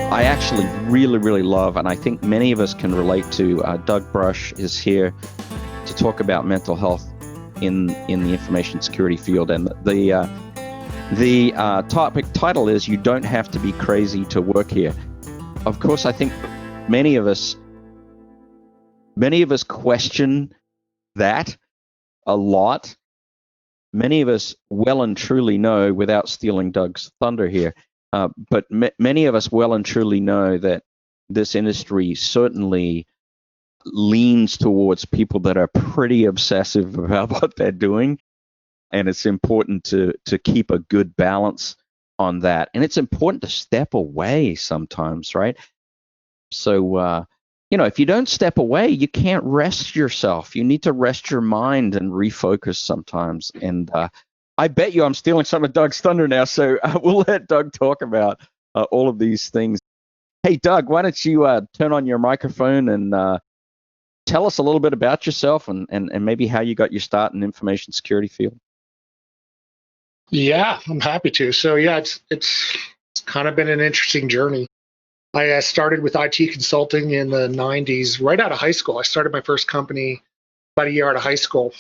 I actually really, really love, and I think many of us can relate to. Doug Brush is here to talk about mental health in the information security field, and the topic title is "You Don't Have to Be Crazy to Work Here." Of course, I think many of us question that a lot. Many of us well and truly know, without stealing Doug's thunder here, but many of us well and truly know that this industry certainly leans towards people that are pretty obsessive about what they're doing, and it's important to keep a good balance on that. And it's important to step away sometimes, right? So, if you don't step away, you can't rest yourself. You need to rest your mind and refocus sometimes. And I bet you I'm stealing some of Doug's thunder now, so we'll let Doug talk about all of these things. Hey, Doug, why don't you turn on your microphone and tell us a little bit about yourself and maybe how you got your start in the information security field? Yeah, I'm happy to. So yeah, it's kind of been an interesting journey. I started with IT consulting in the 90s, right out of high school. I started my first company about a year out of high school.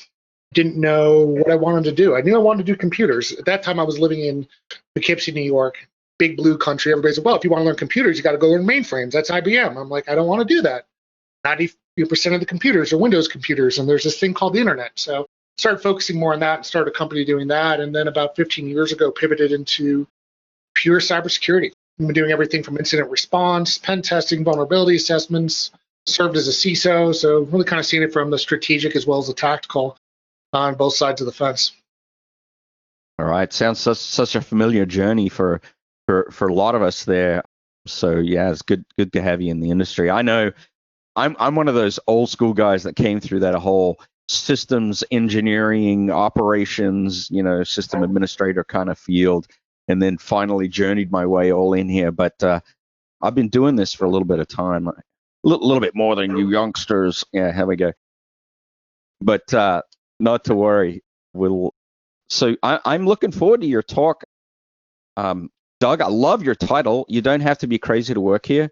Didn't know what I wanted to do. I knew I wanted to do computers. At that time, I was living in Poughkeepsie, New York, big blue country. Everybody said, well, if you want to learn computers, you got to go learn mainframes. That's IBM. I'm like, I don't want to do that. 90% of the computers are Windows computers, and there's this thing called the internet. So I started focusing more on that and started a company doing that. And then about 15 years ago, pivoted into pure cybersecurity. I've been doing everything from incident response, pen testing, vulnerability assessments, served as a CISO. So really kind of seen it from the strategic as well as the tactical on both sides of the fence. All right. Sounds such a familiar journey for a lot of us there. So yeah, it's good to have you in the industry. I know I'm one of those old school guys that came through that whole systems engineering, operations, system administrator kind of field, and then finally journeyed my way all in here. But I've been doing this for a little bit of time, a little bit more than you youngsters. Yeah, here we go. But not to worry. I'm looking forward to your talk. Doug, I love your title. You don't have to be crazy to work here.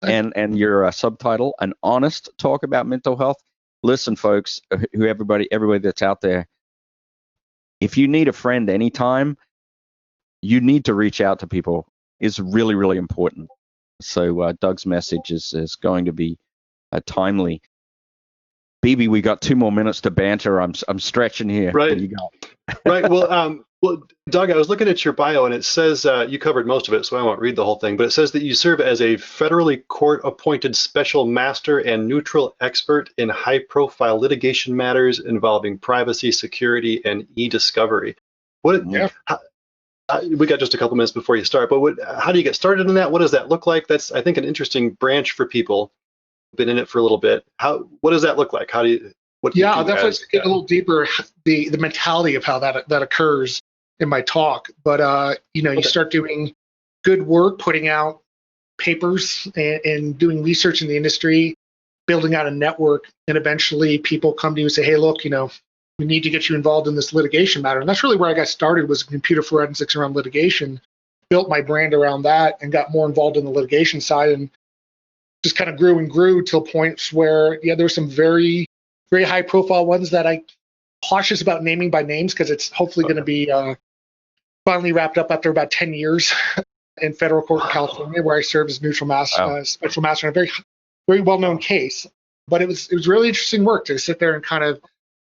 And your subtitle, An Honest Talk About Mental Health. Listen, folks, everybody that's out there, if you need a friend anytime, you need to reach out to people. It's really, really important. So Doug's message is going to be timely. BB, we got 2 more minutes to banter. I'm stretching here. Right. What do you got? Right. Well, Doug, I was looking at your bio, and it says you covered most of it, so I won't read the whole thing. But it says that you serve as a federally court-appointed special master and neutral expert in high-profile litigation matters involving privacy, security, and e-discovery. We got just a couple minutes before you start, but how do you get started in that? What does that look like? That's, I think, an interesting branch for people who've been in it for a little bit. What does that look like? I'll definitely get a little deeper the mentality of how that occurs in my talk. But you start doing good work, putting out papers and doing research in the industry, building out a network, and eventually people come to you and say, hey, look, we need to get you involved in this litigation matter. And that's really where I got started, was computer forensics around litigation, built my brand around that and got more involved in the litigation side, and just kind of grew and grew till points where, there's some very, very high profile ones that I'm cautious about naming by names, because it's hopefully going to be finally wrapped up after about 10 years in federal court in California, where I served as neutral special master in a very, very well-known case. But it was really interesting work to sit there and kind of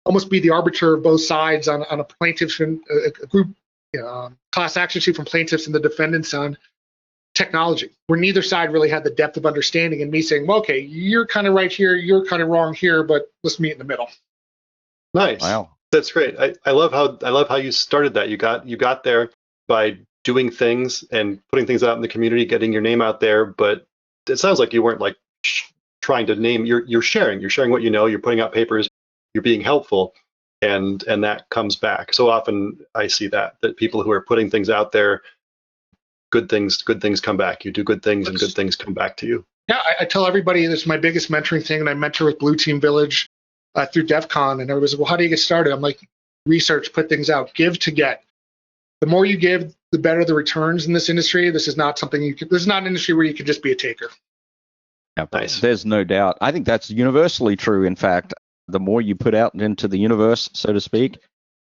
almost be the arbiter of both sides on a plaintiffs and a group class action suit from plaintiffs and the defendants on technology, where neither side really had the depth of understanding, and me saying, well, okay, you're kind of right here, you're kind of wrong here, but let's meet in the middle. Nice. Wow. That's great. I love how you started that. You got there by doing things and putting things out in the community, getting your name out there. But it sounds like you weren't like trying to name. You're sharing what you know. You're putting out papers. You're being helpful, and that comes back. So often I see that people who are putting things out there, good things come back. You do good things, and good things come back to you. Yeah, I tell everybody this is my biggest mentoring thing, and I mentor with Blue Team Village through DEF CON, and everybody's like, well, how do you get started? I'm like, research, put things out, give to get. The more you give, the better the returns in this industry. This is not something this is not an industry where you can just be a taker. Yeah, nice. There's no doubt. I think that's universally true. In fact, the more you put out into the universe, so to speak,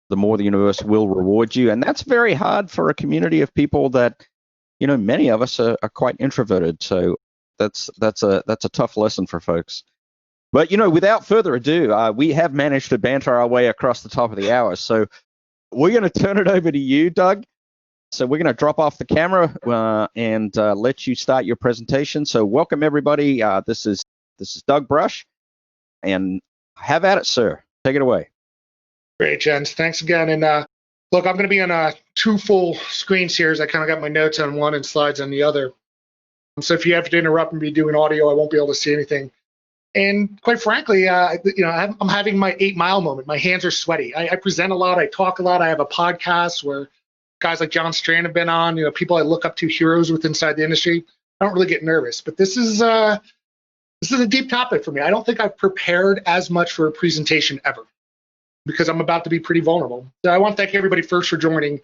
the more the universe will reward you. And that's very hard for a community of people that, many of us are quite introverted. So that's a tough lesson for folks. But, without further ado, we have managed to banter our way across the top of the hour. So we're going to turn it over to you, Doug. So we're going to drop off the camera and let you start your presentation. So welcome, everybody. This is Doug Brush. And have at it, sir. Take it away. Great, gents. Thanks again. And look, I'm going to be on 2 full screens here as I kind of got my notes on one and slides on the other. So if you have to interrupt and be doing audio, I won't be able to see anything. And quite frankly, I'm having my 8-mile moment. My hands are sweaty. I present a lot. I talk a lot. I have a podcast where guys like John Strand have been on. People I look up to, heroes within inside the industry. I don't really get nervous, but this is a deep topic for me. I don't think I've prepared as much for a presentation ever because I'm about to be pretty vulnerable. So I want to thank everybody first for joining.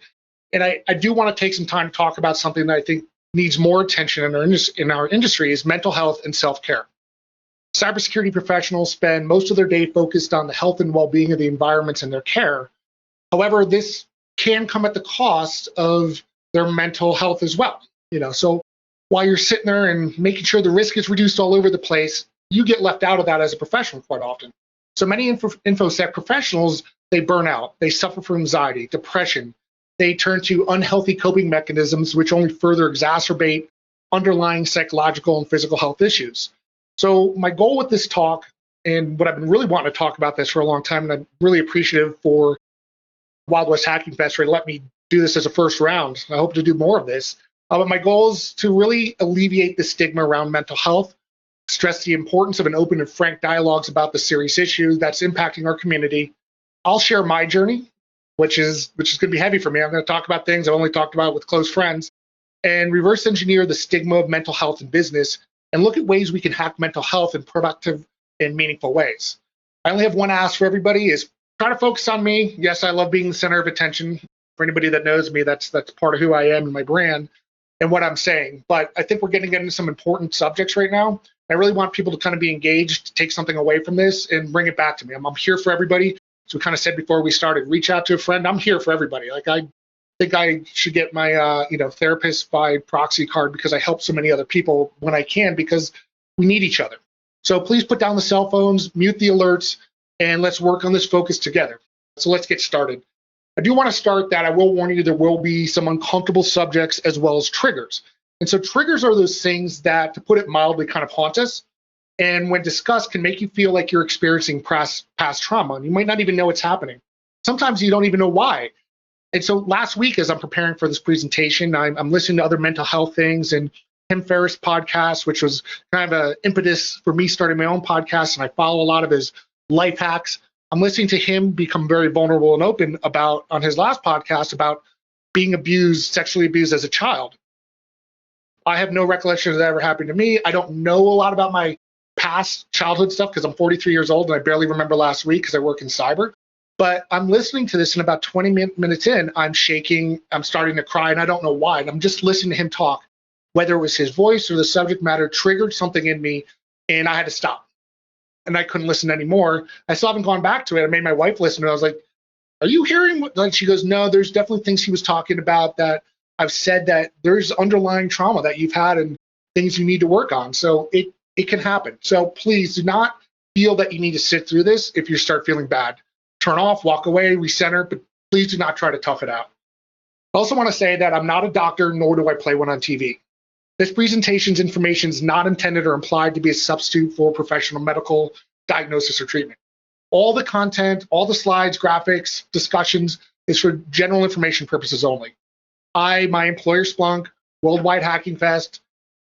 And I do want to take some time to talk about something that I think needs more attention in our industry is mental health and self-care. Cybersecurity professionals spend most of their day focused on the health and well-being of the environments and their care. However, this can come at the cost of their mental health as well. So while you're sitting there and making sure the risk is reduced all over the place, you get left out of that as a professional quite often. So many InfoSec professionals, they burn out, they suffer from anxiety, depression, they turn to unhealthy coping mechanisms, which only further exacerbate underlying psychological and physical health issues. So my goal with this talk, and what I've been really wanting to talk about this for a long time, and I'm really appreciative for Wild West Hacking Fest for let me do this as a first round. I hope to do more of this. But my goal is to really alleviate the stigma around mental health, stress the importance of an open and frank dialogues about the serious issue that's impacting our community. I'll share my journey, which is going to be heavy for me. I'm going to talk about things I've only talked about with close friends, and reverse engineer the stigma of mental health in business and look at ways we can hack mental health in productive and meaningful ways. I only have one ask for everybody is try to focus on me. Yes, I love being the center of attention. For anybody that knows me, that's part of who I am and my brand and what I'm saying. But I think we're getting into some important subjects right now. I really want people to kind of be engaged, take something away from this and bring it back to me. I'm here for everybody. As we kind of said before we started, reach out to a friend. I'm here for everybody. Like I think I should get my therapist by proxy card because I help so many other people when I can because we need each other. So please put down the cell phones, mute the alerts, and let's work on this focus together. So let's get started. I do want to start that I will warn you there will be some uncomfortable subjects as well as triggers. And so triggers are those things that, to put it mildly, kind of haunt us. And when discussed, can make you feel like you're experiencing past trauma. And you might not even know it's happening. Sometimes you don't even know why. And so last week, as I'm preparing for this presentation, I'm listening to other mental health things and Tim Ferriss' podcast, which was kind of an impetus for me starting my own podcast. And I follow a lot of his life hacks. I'm listening to him become very vulnerable and open about on his last podcast about being sexually abused as a child. I have no recollection of that ever happened to me. I don't know a lot about my past childhood stuff because I'm 43 years old and I barely remember last week because I work in cyber. But I'm listening to this and about 20 minutes in, I'm shaking, I'm starting to cry, and I don't know why. And I'm just listening to him talk. Whether it was his voice or the subject matter triggered something in me, and I had to stop. And I couldn't listen anymore. I still haven't gone back to it. I made my wife listen, and I was like, are you hearing what? Like, she goes, no, there's definitely things he was talking about that I've said that there's underlying trauma that you've had and things you need to work on. So it can happen. So please do not feel that you need to sit through this if you start feeling bad. Turn off, walk away, recenter, but please do not try to tough it out. I also want to say that I'm not a doctor, nor do I play one on TV. This presentation's information is not intended or implied to be a substitute for professional medical diagnosis or treatment. All the content, all the slides, graphics, discussions is for general information purposes only. My employer Splunk, Worldwide Hacking Fest,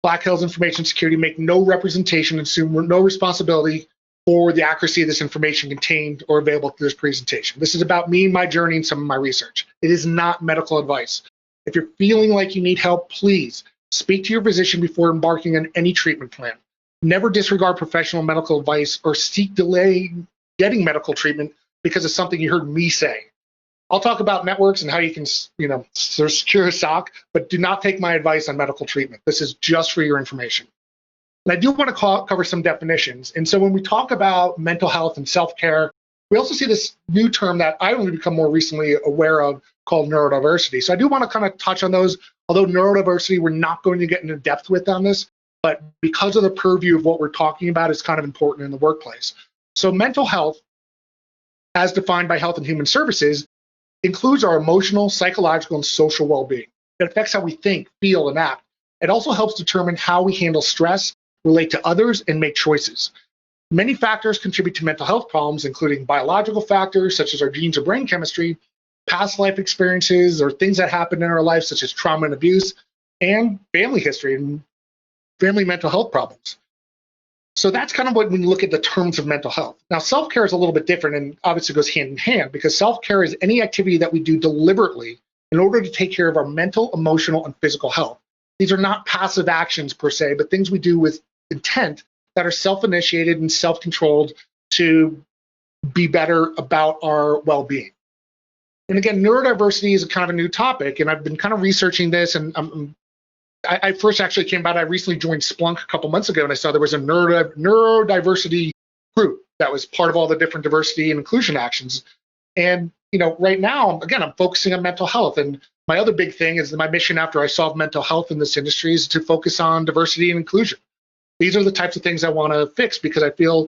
Black Hills Information Security make no representation and assume no responsibility for the accuracy of this information contained or available through this presentation. This is about me, my journey, and some of my research. It is not medical advice. If you're feeling like you need help, please speak to your physician before embarking on any treatment plan. Never disregard professional medical advice or seek delay getting medical treatment because of something you heard me say. I'll talk about networks and how you can, secure a SOC, but do not take my advice on medical treatment. This is just for your information. And I do want to cover some definitions. And so when we talk about mental health and self-care, we also see this new term that I only become more recently aware of called neurodiversity. So I do want to kind of touch on those, although neurodiversity, we're not going to get into depth with on this, but because of the purview of what we're talking about, it's kind of important in the workplace. So mental health, as defined by Health and Human Services, includes our emotional, psychological, and social well-being. It affects how we think, feel, and act. It also helps determine how we handle stress, relate to others, and make choices. Many factors contribute to mental health problems, including biological factors such as our genes or brain chemistry, past life experiences, or things that happen in our life such as trauma and abuse, and family history and family mental health problems. So that's kind of what we look at the terms of mental health. Now, self-care is a little bit different and obviously goes hand in hand, because self-care is any activity that we do deliberately in order to take care of our mental, emotional, and physical health. These are not passive actions per se, but things we do with intent that are self-initiated and self-controlled to be better about our well-being. And again, neurodiversity is kind of a new topic, and I've been kind of researching this, and I first actually came about, I recently joined Splunk a couple months ago, and I saw there was a neurodiversity group that was part of all the different diversity and inclusion actions. And, right now, again, I'm focusing on mental health. And my other big thing is that my mission after I solve mental health in this industry is to focus on diversity and inclusion. These are the types of things I want to fix, because I feel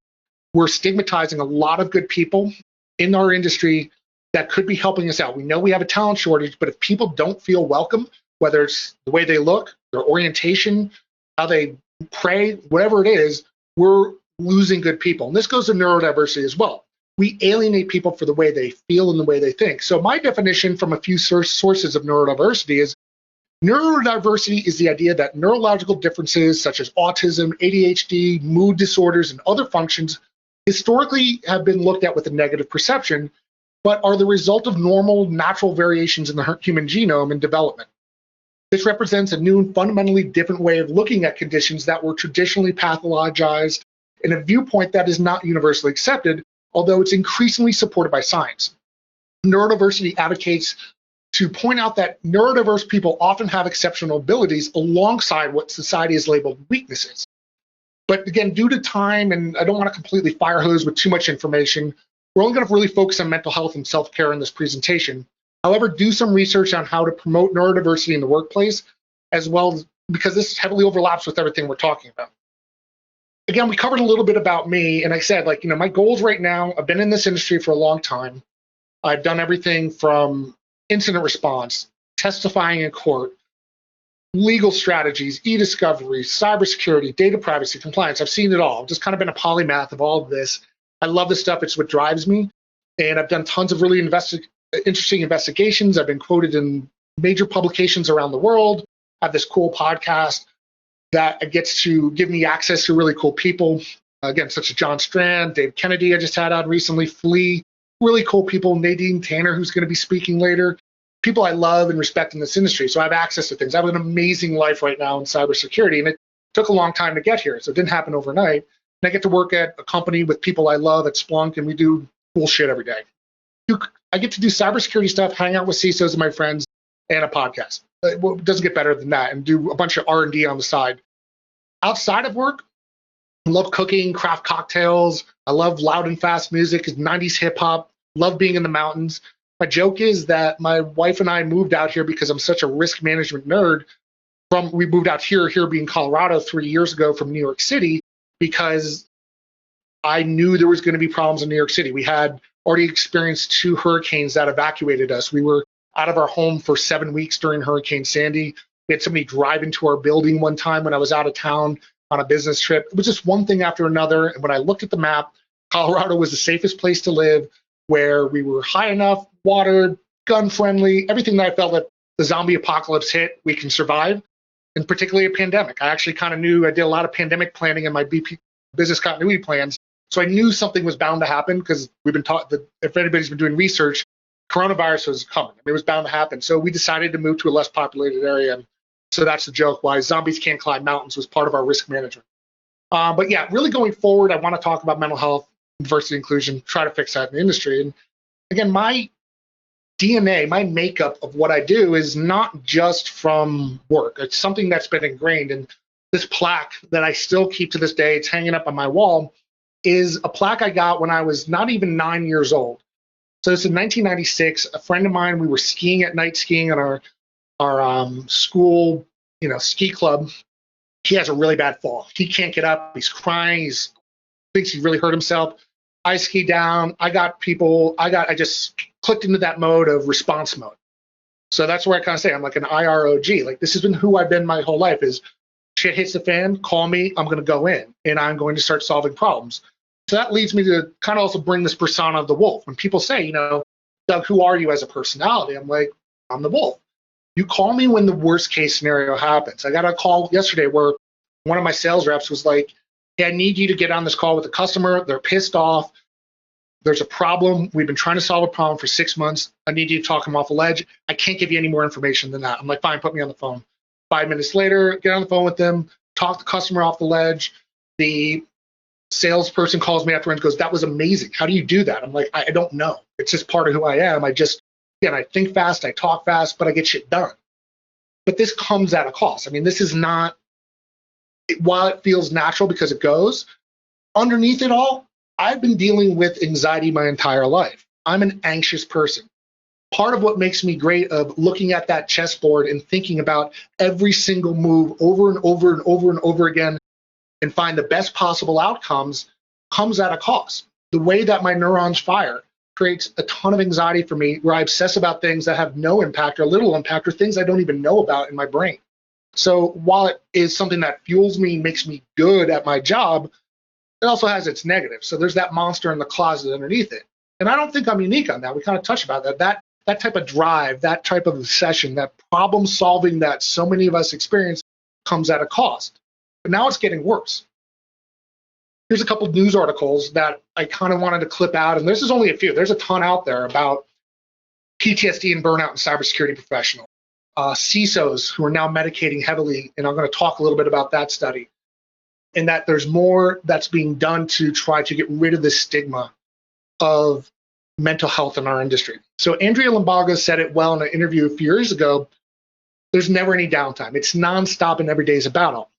we're stigmatizing a lot of good people in our industry that could be helping us out. We know we have a talent shortage, but if people don't feel welcome, whether it's the way they look, their orientation, how they pray, whatever it is, we're losing good people. And this goes to neurodiversity as well. We alienate people for the way they feel and the way they think. So my definition from a few sources of neurodiversity is neurodiversity is the idea that neurological differences such as autism, ADHD, mood disorders, and other functions historically have been looked at with a negative perception, but are the result of normal, natural variations in the human genome and development. This represents a new and fundamentally different way of looking at conditions that were traditionally pathologized in a viewpoint that is not universally accepted, although it's increasingly supported by science. Neurodiversity advocates to point out that neurodiverse people often have exceptional abilities alongside what society has labeled weaknesses. But again, due to time, and I don't want to completely fire hose with too much information, we're only going to really focus on mental health and self-care in this presentation. However, do some research on how to promote neurodiversity in the workplace, as well, because this heavily overlaps with everything we're talking about. Again, we covered a little bit about me, and I said, my goals right now, I've been in this industry for a long time. I've done everything from incident response, testifying in court, legal strategies, e-discovery, cybersecurity, data privacy, compliance. I've seen it all. I've just kind of been a polymath of all of this. I love this stuff. It's what drives me. And I've done tons of really interesting investigations. I've been quoted in major publications around the world. I have this cool podcast that gets to give me access to really cool people, again, such as John Strand, Dave Kennedy I just had on recently, Flea, really cool people, Nadine Tanner, who's going to be speaking later, people I love and respect in this industry. So I have access to things. I have an amazing life right now in cybersecurity, and it took a long time to get here, so it didn't happen overnight. And I get to work at a company with people I love at Splunk, and we do cool shit every day. I get to do cybersecurity stuff, hang out with CISOs and my friends, and a podcast. It doesn't get better than that, and do a bunch of R&D on the side. Outside of work, I love cooking, craft cocktails. I love loud and fast music, 90s hip hop, love being in the mountains. My joke is that my wife and I moved out here because I'm such a risk management nerd. We moved out here being Colorado 3 years ago from New York City, because I knew there was going to be problems in New York City. We had already experienced 2 hurricanes that evacuated us. We were out of our home for 7 weeks during Hurricane Sandy. We had somebody drive into our building one time when I was out of town on a business trip. It was just one thing after another. And when I looked at the map, Colorado was the safest place to live, where we were high enough, water, gun friendly, everything that I felt that the zombie apocalypse hit, we can survive, and particularly a pandemic. I actually kind of knew, I did a lot of pandemic planning in my business continuity plans. So I knew something was bound to happen, because we've been taught that if anybody's been doing research, coronavirus was coming. It was bound to happen. So we decided to move to a less populated area. And so that's the joke, why zombies can't climb mountains was part of our risk management. But yeah, really going forward, I want to talk about mental health, diversity, inclusion, try to fix that in the industry. And again, my DNA, my makeup of what I do is not just from work. It's something that's been ingrained. And this plaque that I still keep to this day, it's hanging up on my wall, is a plaque I got when I was not even 9 years old. So this is 1996. A friend of mine, we were skiing at night, skiing at our school, ski club. He has a really bad fall. He can't get up. He's crying. He thinks he really hurt himself. I ski down. I just clicked into that mode of response mode. So that's where I kind of say I'm like an IROG. Like, this has been who I've been my whole life. Is shit hits the fan, call me. I'm going to go in and I'm going to start solving problems. So that leads me to kind of also bring this persona of the wolf. When people say, Doug, who are you as a personality? I'm like, I'm the wolf. You call me when the worst case scenario happens. I got a call yesterday where one of my sales reps was like, hey, I need you to get on this call with the customer. They're pissed off. There's a problem. We've been trying to solve a problem for 6 months. I need you to talk them off a ledge. I can't give you any more information than that. I'm like, fine, put me on the phone. 5 minutes later, get on the phone with them, talk the customer off the ledge. The salesperson calls me after and goes, that was amazing. How do you do that? I'm like, I don't know. It's just part of who I am. I think fast, I talk fast, but I get shit done. But this comes at a cost. I mean, this is not, while it feels natural because it goes, underneath it all, I've been dealing with anxiety my entire life. I'm an anxious person. Part of what makes me great of looking at that chessboard and thinking about every single move over and over and over and over again and find the best possible outcomes comes at a cost. The way that my neurons fire creates a ton of anxiety for me, where I obsess about things that have no impact or little impact or things I don't even know about in my brain. So while it is something that fuels me, makes me good at my job, it also has its negatives. So there's that monster in the closet underneath it. And I don't think I'm unique on that. We kind of touched about that. That type of drive, that type of obsession, that problem solving that so many of us experience comes at a cost. But now it's getting worse. Here's a couple of news articles that I kind of wanted to clip out, and this is only a few. There's a ton out there about PTSD and burnout in cybersecurity professionals, CISOs who are now medicating heavily, and I'm going to talk a little bit about that study, and that there's more that's being done to try to get rid of the stigma of mental health in our industry. So Andrea Limbaga said it well in an interview a few years ago. There's never any downtime. It's nonstop and every day is a battle.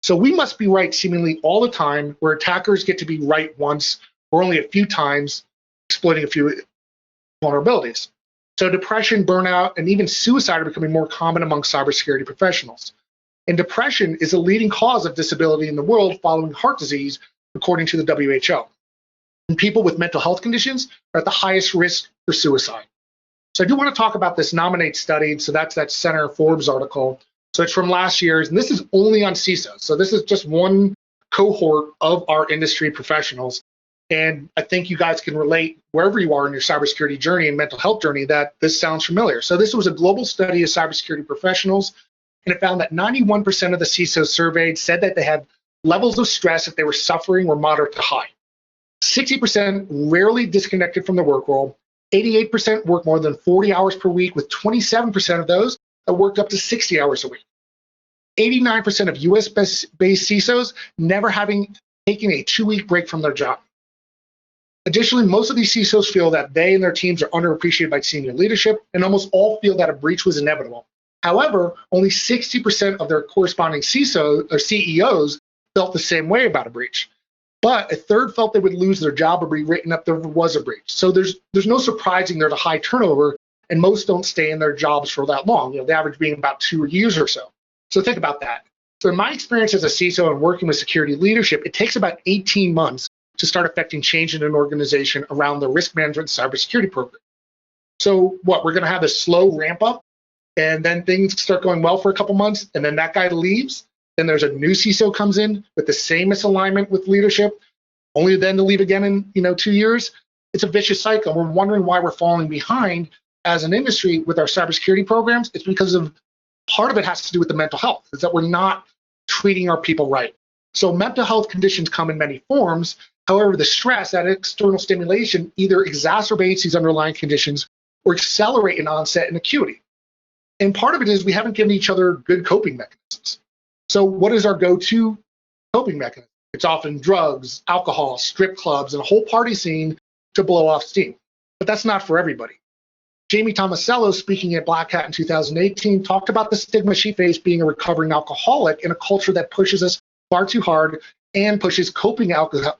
So we must be right seemingly all the time, where attackers get to be right once or only a few times, exploiting a few vulnerabilities. So depression, burnout, and even suicide are becoming more common among cybersecurity professionals. And depression is a leading cause of disability in the world following heart disease, according to the WHO. And people with mental health conditions are at the highest risk for suicide. So I do want to talk about this Nominate study. So that's that Center Forbes article. So it's from last year's, and this is only on CISO. So this is just one cohort of our industry professionals. And I think you guys can relate wherever you are in your cybersecurity journey and mental health journey that this sounds familiar. So this was a global study of cybersecurity professionals, and it found that 91% of the CISOs surveyed said that they had levels of stress that they were suffering were moderate to high. 60% rarely disconnected from the work world. 88% worked more than 40 hours per week, with 27% of those that worked up to 60 hours a week. 89% of US-based CISOs never having taken a 2-week break from their job. Additionally, most of these CISOs feel that they and their teams are underappreciated by senior leadership, and almost all feel that a breach was inevitable. However, only 60% of their corresponding CISOs or CEOs felt the same way about a breach. But a third felt they would lose their job or be written up if there was a breach. So there's no surprising there's a high turnover, and most don't stay in their jobs for that long. The average being about 2 years or so. So think about that. So in my experience as a CISO and working with security leadership, it takes about 18 months to start affecting change in an organization around the risk management cybersecurity program. So what, we're going to have a slow ramp up, and then things start going well for a couple months, and then that guy leaves. Then there's a new CISO comes in with the same misalignment with leadership, only then to leave again in 2 years. It's a vicious cycle. We're wondering why we're falling behind as an industry with our cybersecurity programs. It's because of part of it has to do with the mental health, is that we're not treating our people right. So mental health conditions come in many forms. However, the stress, that external stimulation, either exacerbates these underlying conditions or accelerate in onset and acuity. And part of it is we haven't given each other good coping mechanisms. So what is our go-to coping mechanism? It's often drugs, alcohol, strip clubs, and a whole party scene to blow off steam. But that's not for everybody. Jamie Tomasello, speaking at Black Hat in 2018, talked about the stigma she faced being a recovering alcoholic in a culture that pushes us far too hard and pushes coping alcohol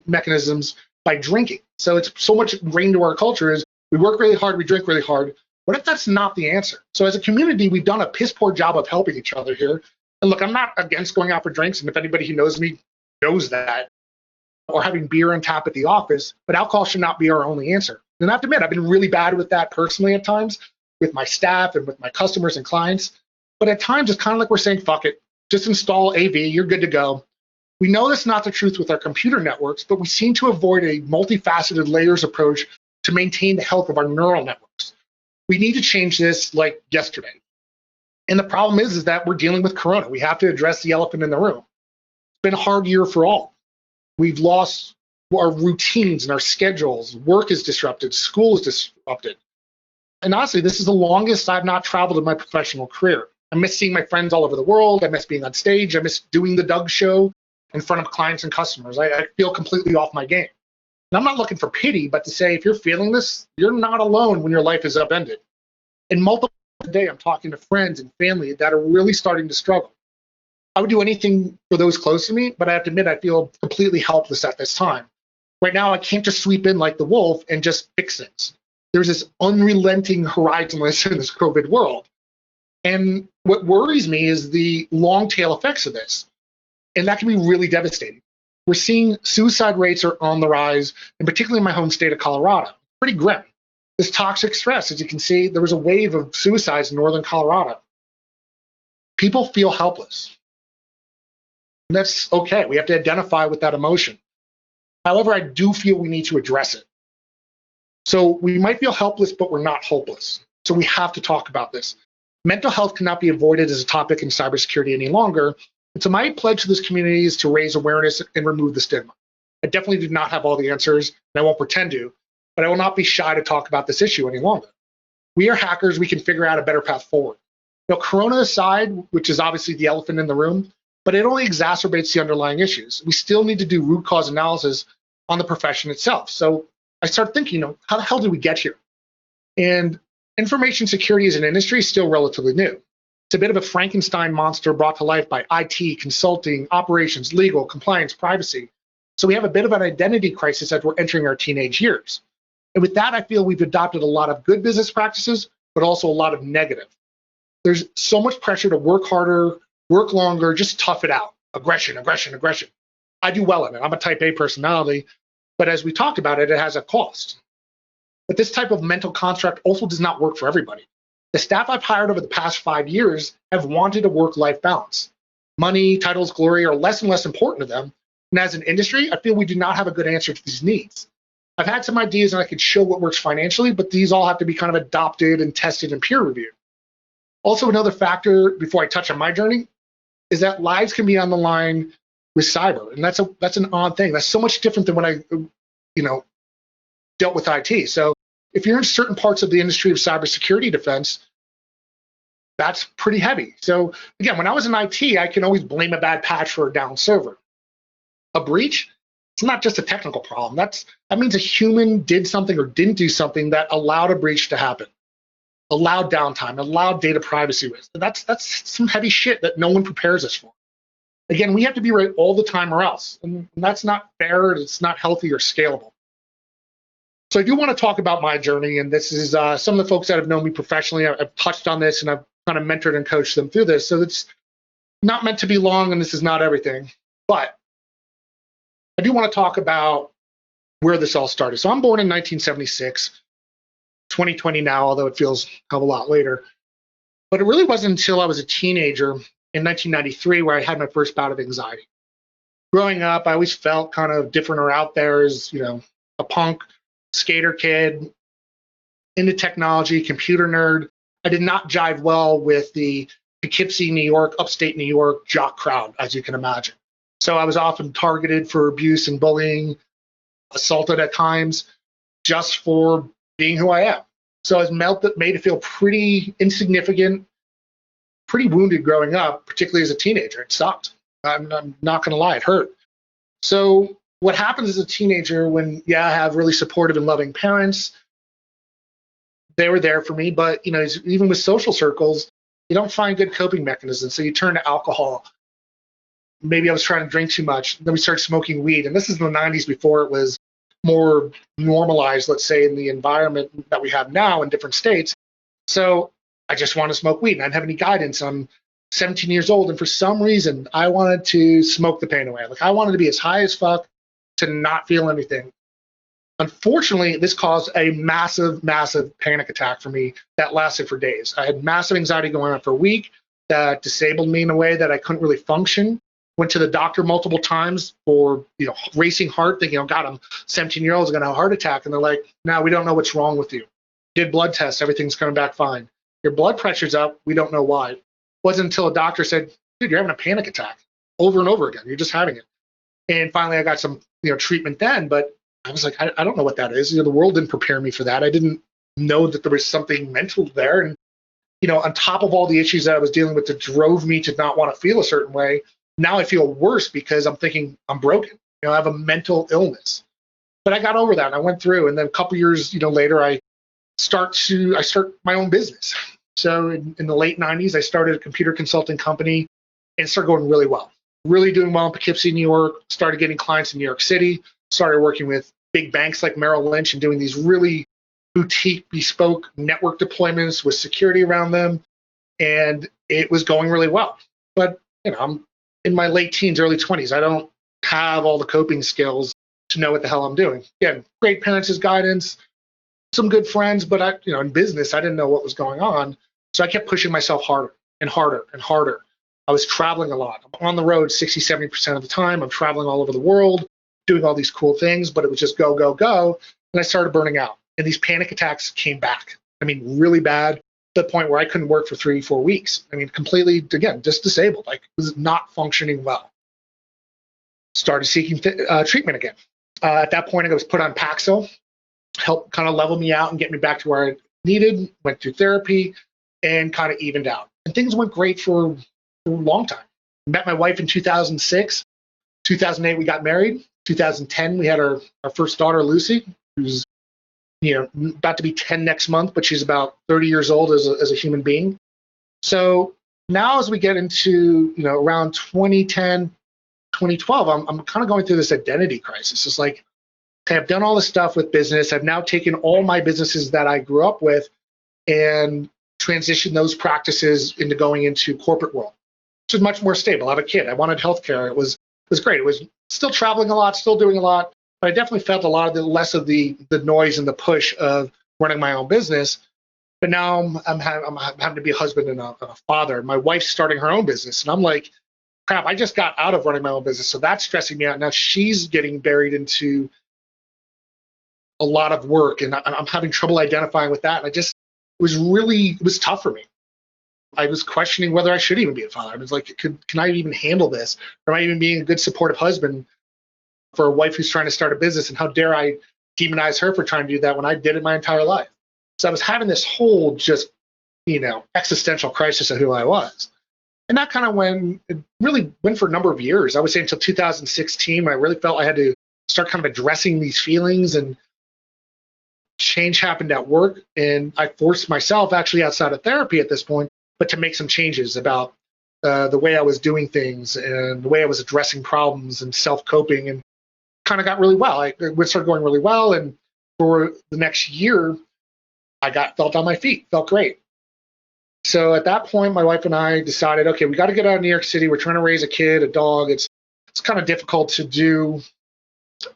mechanisms by drinking. So it's so much ingrained to our culture is we work really hard, we drink really hard. What if that's not the answer? So as a community, we've done a piss poor job of helping each other here. And look, I'm not against going out for drinks, and if anybody who knows me knows that, or having beer on tap at the office, but alcohol should not be our only answer. And I have to admit, I've been really bad with that personally at times, with my staff and with my customers and clients. But at times, it's kind of like we're saying, fuck it, just install AV, you're good to go. We know that's not the truth with our computer networks, but we seem to avoid a multifaceted layers approach to maintain the health of our neural networks. We need to change this like yesterday. And the problem is that we're dealing with Corona. We have to address the elephant in the room. It's been a hard year for all. We've lost our routines and our schedules. Work is disrupted. School is disrupted. And honestly, this is the longest I've not traveled in my professional career. I miss seeing my friends all over the world. I miss being on stage. I miss doing the Doug show in front of clients and customers. I feel completely off my game. And I'm not looking for pity, but to say if you're feeling this, you're not alone when your life is upended. And multiple today, I'm talking to friends and family that are really starting to struggle. I would do anything for those close to me, but I have to admit I feel completely helpless at this time. Right now, I can't just sweep in like the wolf and just fix things. There's this unrelenting horizonless in this COVID world. And what worries me is the long tail effects of this. And that can be really devastating. We're seeing suicide rates are on the rise, and particularly in my home state of Colorado. Pretty grim. This toxic stress, as you can see, there was a wave of suicides in northern Colorado. People feel helpless. And that's okay. We have to identify with that emotion. However, I do feel we need to address it. So we might feel helpless, but we're not hopeless. So we have to talk about this. Mental health cannot be avoided as a topic in cybersecurity any longer. And so my pledge to this community is to raise awareness and remove the stigma. I definitely do not have all the answers, and I won't pretend to, but I will not be shy to talk about this issue any longer. We are hackers. We can figure out a better path forward. Now, Corona aside, which is obviously the elephant in the room, but it only exacerbates the underlying issues. We still need to do root cause analysis on the profession itself. So I started thinking, how the hell did we get here? And information security as an industry is still relatively new. It's a bit of a Frankenstein monster brought to life by IT, consulting, operations, legal, compliance, privacy. So we have a bit of an identity crisis as we're entering our teenage years. And with that, I feel we've adopted a lot of good business practices, but also a lot of negative. There's so much pressure to work harder, work longer, just tough it out. Aggression, aggression, aggression. I do well in it. I'm a type A personality, but as we talked about it, it has a cost. But this type of mental construct also does not work for everybody. The staff I've hired over the past 5 years have wanted a work-life balance. Money, titles, glory are less and less important to them. And as an industry, I feel we do not have a good answer to these needs. I've had some ideas and I could show what works financially, but these all have to be kind of adopted and tested and peer reviewed. Also, another factor before I touch on my journey is that lives can be on the line with cyber. And that's an odd thing. That's so much different than when I, dealt with IT. So if you're in certain parts of the industry of cybersecurity defense, that's pretty heavy. So again, when I was in IT, I can always blame a bad patch for a down server. A breach, it's not just a technical problem. That means a human did something or didn't do something that allowed a breach to happen, allowed downtime, allowed data privacy risk. That's some heavy shit that no one prepares us for. Again, we have to be right all the time or else. And that's not fair. It's not healthy or scalable. So I do want to talk about my journey, and this is some of the folks that have known me professionally. I've touched on this, and I've kind of mentored and coached them through this. So it's not meant to be long, and this is not everything. But I do want to talk about where this all started. So I'm born in 1976, 2020 now, although it feels a lot later. But it really wasn't until I was a teenager in 1993 where I had my first bout of anxiety. Growing up, I always felt kind of different or out there as, a punk, skater kid, into technology, computer nerd. I did not jive well with the Poughkeepsie, New York, upstate New York jock crowd, as you can imagine. So I was often targeted for abuse and bullying, assaulted at times, just for being who I am. So I was made to feel pretty insignificant, pretty wounded growing up, particularly as a teenager. It sucked. I'm not going to lie, it hurt. So what happens as a teenager when, I have really supportive and loving parents, they were there for me. But, even with social circles, you don't find good coping mechanisms. So you turn to alcohol. Maybe I was trying to drink too much. Then we started smoking weed. And this is in the 90s before it was more normalized, let's say, in the environment that we have now in different states. So I just wanted to smoke weed. And I didn't have any guidance. I'm 17 years old. And for some reason, I wanted to smoke the pain away. Like, I wanted to be as high as fuck to not feel anything. Unfortunately, this caused a massive, massive panic attack for me that lasted for days. I had massive anxiety going on for a week that disabled me in a way that I couldn't really function. Went to the doctor multiple times for, racing heart, thinking, oh God, I'm 17-year-old, going to have a heart attack. And they're like, no, we don't know what's wrong with you. Did blood tests, everything's coming back fine. Your blood pressure's up, we don't know why. It wasn't until a doctor said, dude, you're having a panic attack over and over again. You're just having it. And finally I got some, treatment then, but I was like, I don't know what that is. The world didn't prepare me for that. I didn't know that there was something mental there. And, on top of all the issues that I was dealing with that drove me to not want to feel a certain way, now I feel worse because I'm thinking I'm broken. I have a mental illness. But I got over that and I went through. And then a couple years, later, I start my own business. So in the late 90s, I started a computer consulting company and it started going really well. Really doing well in Poughkeepsie, New York. Started getting clients in New York City. Started working with big banks like Merrill Lynch and doing these really boutique, bespoke network deployments with security around them. And it was going really well. But, I'm in my late teens, early 20s. I don't have all the coping skills to know what the hell I'm doing. Again, great parents' guidance, some good friends, but in business, I didn't know what was going on. So I kept pushing myself harder and harder and harder. I was traveling a lot. I'm on the road 60, 70% of the time. I'm traveling all over the world, doing all these cool things, but it was just go, go, go. And I started burning out. And these panic attacks came back. Really bad, to the point where I couldn't work for 3-4 weeks. Completely, again, just disabled. Like, was not functioning well. Started seeking treatment again. At that point, I was put on Paxil, helped kind of level me out and get me back to where I needed. Went through therapy and kind of evened out. And things went great for a long time. Met my wife in 2006. 2008, we got married. 2010, we had our first daughter, Lucy, who's about to be 10 next month, but she's about 30 years old as a human being. So now as we get into, around 2010, 2012, I'm kind of going through this identity crisis. It's like, okay, I've done all this stuff with business. I've now taken all my businesses that I grew up with and transitioned those practices into going into corporate world, which is much more stable. I have a kid. I wanted healthcare. It was great. It was still traveling a lot, still doing a lot. But I definitely felt a lot of the less of the noise and the push of running my own business. But now I'm having to be a husband and a father. My wife's starting her own business, and I'm like, crap! I just got out of running my own business, so that's stressing me out. Now she's getting buried into a lot of work, and I'm having trouble identifying with that. And it was tough for me. I was questioning whether I should even be a father. I was like, can I even handle this? Or am I even being a good supportive husband for a wife who's trying to start a business? And how dare I demonize her for trying to do that when I did it my entire life? So I was having this whole just, existential crisis of who I was. And that kind of really went for a number of years. I would say until 2016, I really felt I had to start kind of addressing these feelings, and change happened at work. And I forced myself, actually outside of therapy at this point, but to make some changes about the way I was doing things and the way I was addressing problems and self-coping, and kind of got really well. It started going really well. And for the next year, I felt on my feet, felt great. So at that point, my wife and I decided, okay, we got to get out of New York City. We're trying to raise a kid, a dog. It's kind of difficult to do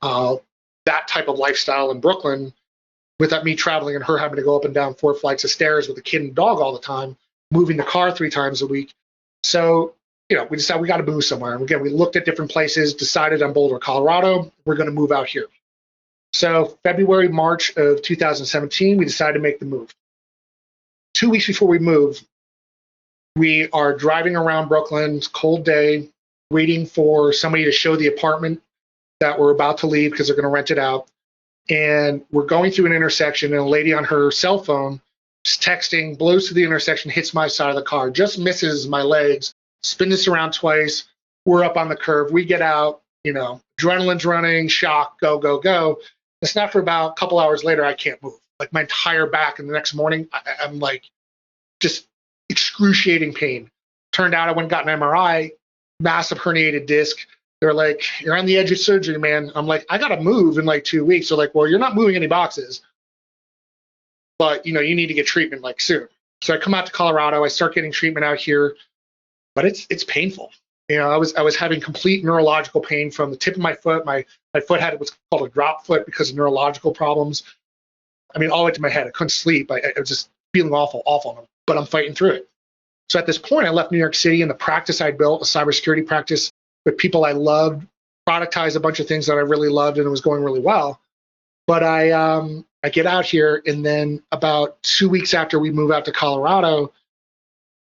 that type of lifestyle in Brooklyn without me traveling and her having to go up and down 4 flights of stairs with a kid and dog all the time, moving the car 3 times a week. So, we decided we got to move somewhere. And again, we looked at different places, decided on Boulder, Colorado. We're going to move out here. So February, March of 2017, we decided to make the move. 2 weeks before we move, we are driving around Brooklyn, it's a cold day, waiting for somebody to show the apartment that we're about to leave because they're going to rent it out. And we're going through an intersection, and a lady on her cell phone is texting, blows through the intersection, hits my side of the car, just misses my legs, spins us around twice. We're up on the curve. We get out, adrenaline's running, shock, go, go, go. It's not for about a couple hours later, I can't move. like my entire back. And the next morning, I'm like just excruciating pain. Turned out I went and got an MRI, massive herniated disc. They're like, you're on the edge of surgery, man. I'm like, I got to move in like 2 weeks. They're like, well, you're not moving any boxes, but you need to get treatment like soon. So I come out to Colorado. I start getting treatment out here, but it's painful. I was having complete neurological pain from the tip of my foot. My foot had what's called a drop foot because of neurological problems. I mean, all the way to my head. I couldn't sleep. I was just feeling awful, but I'm fighting through it. So at this point, I left New York City, and the practice I built, a cybersecurity practice with people I loved, productized a bunch of things that I really loved, and it was going really well. But I get out here, and then about 2 weeks after we move out to Colorado,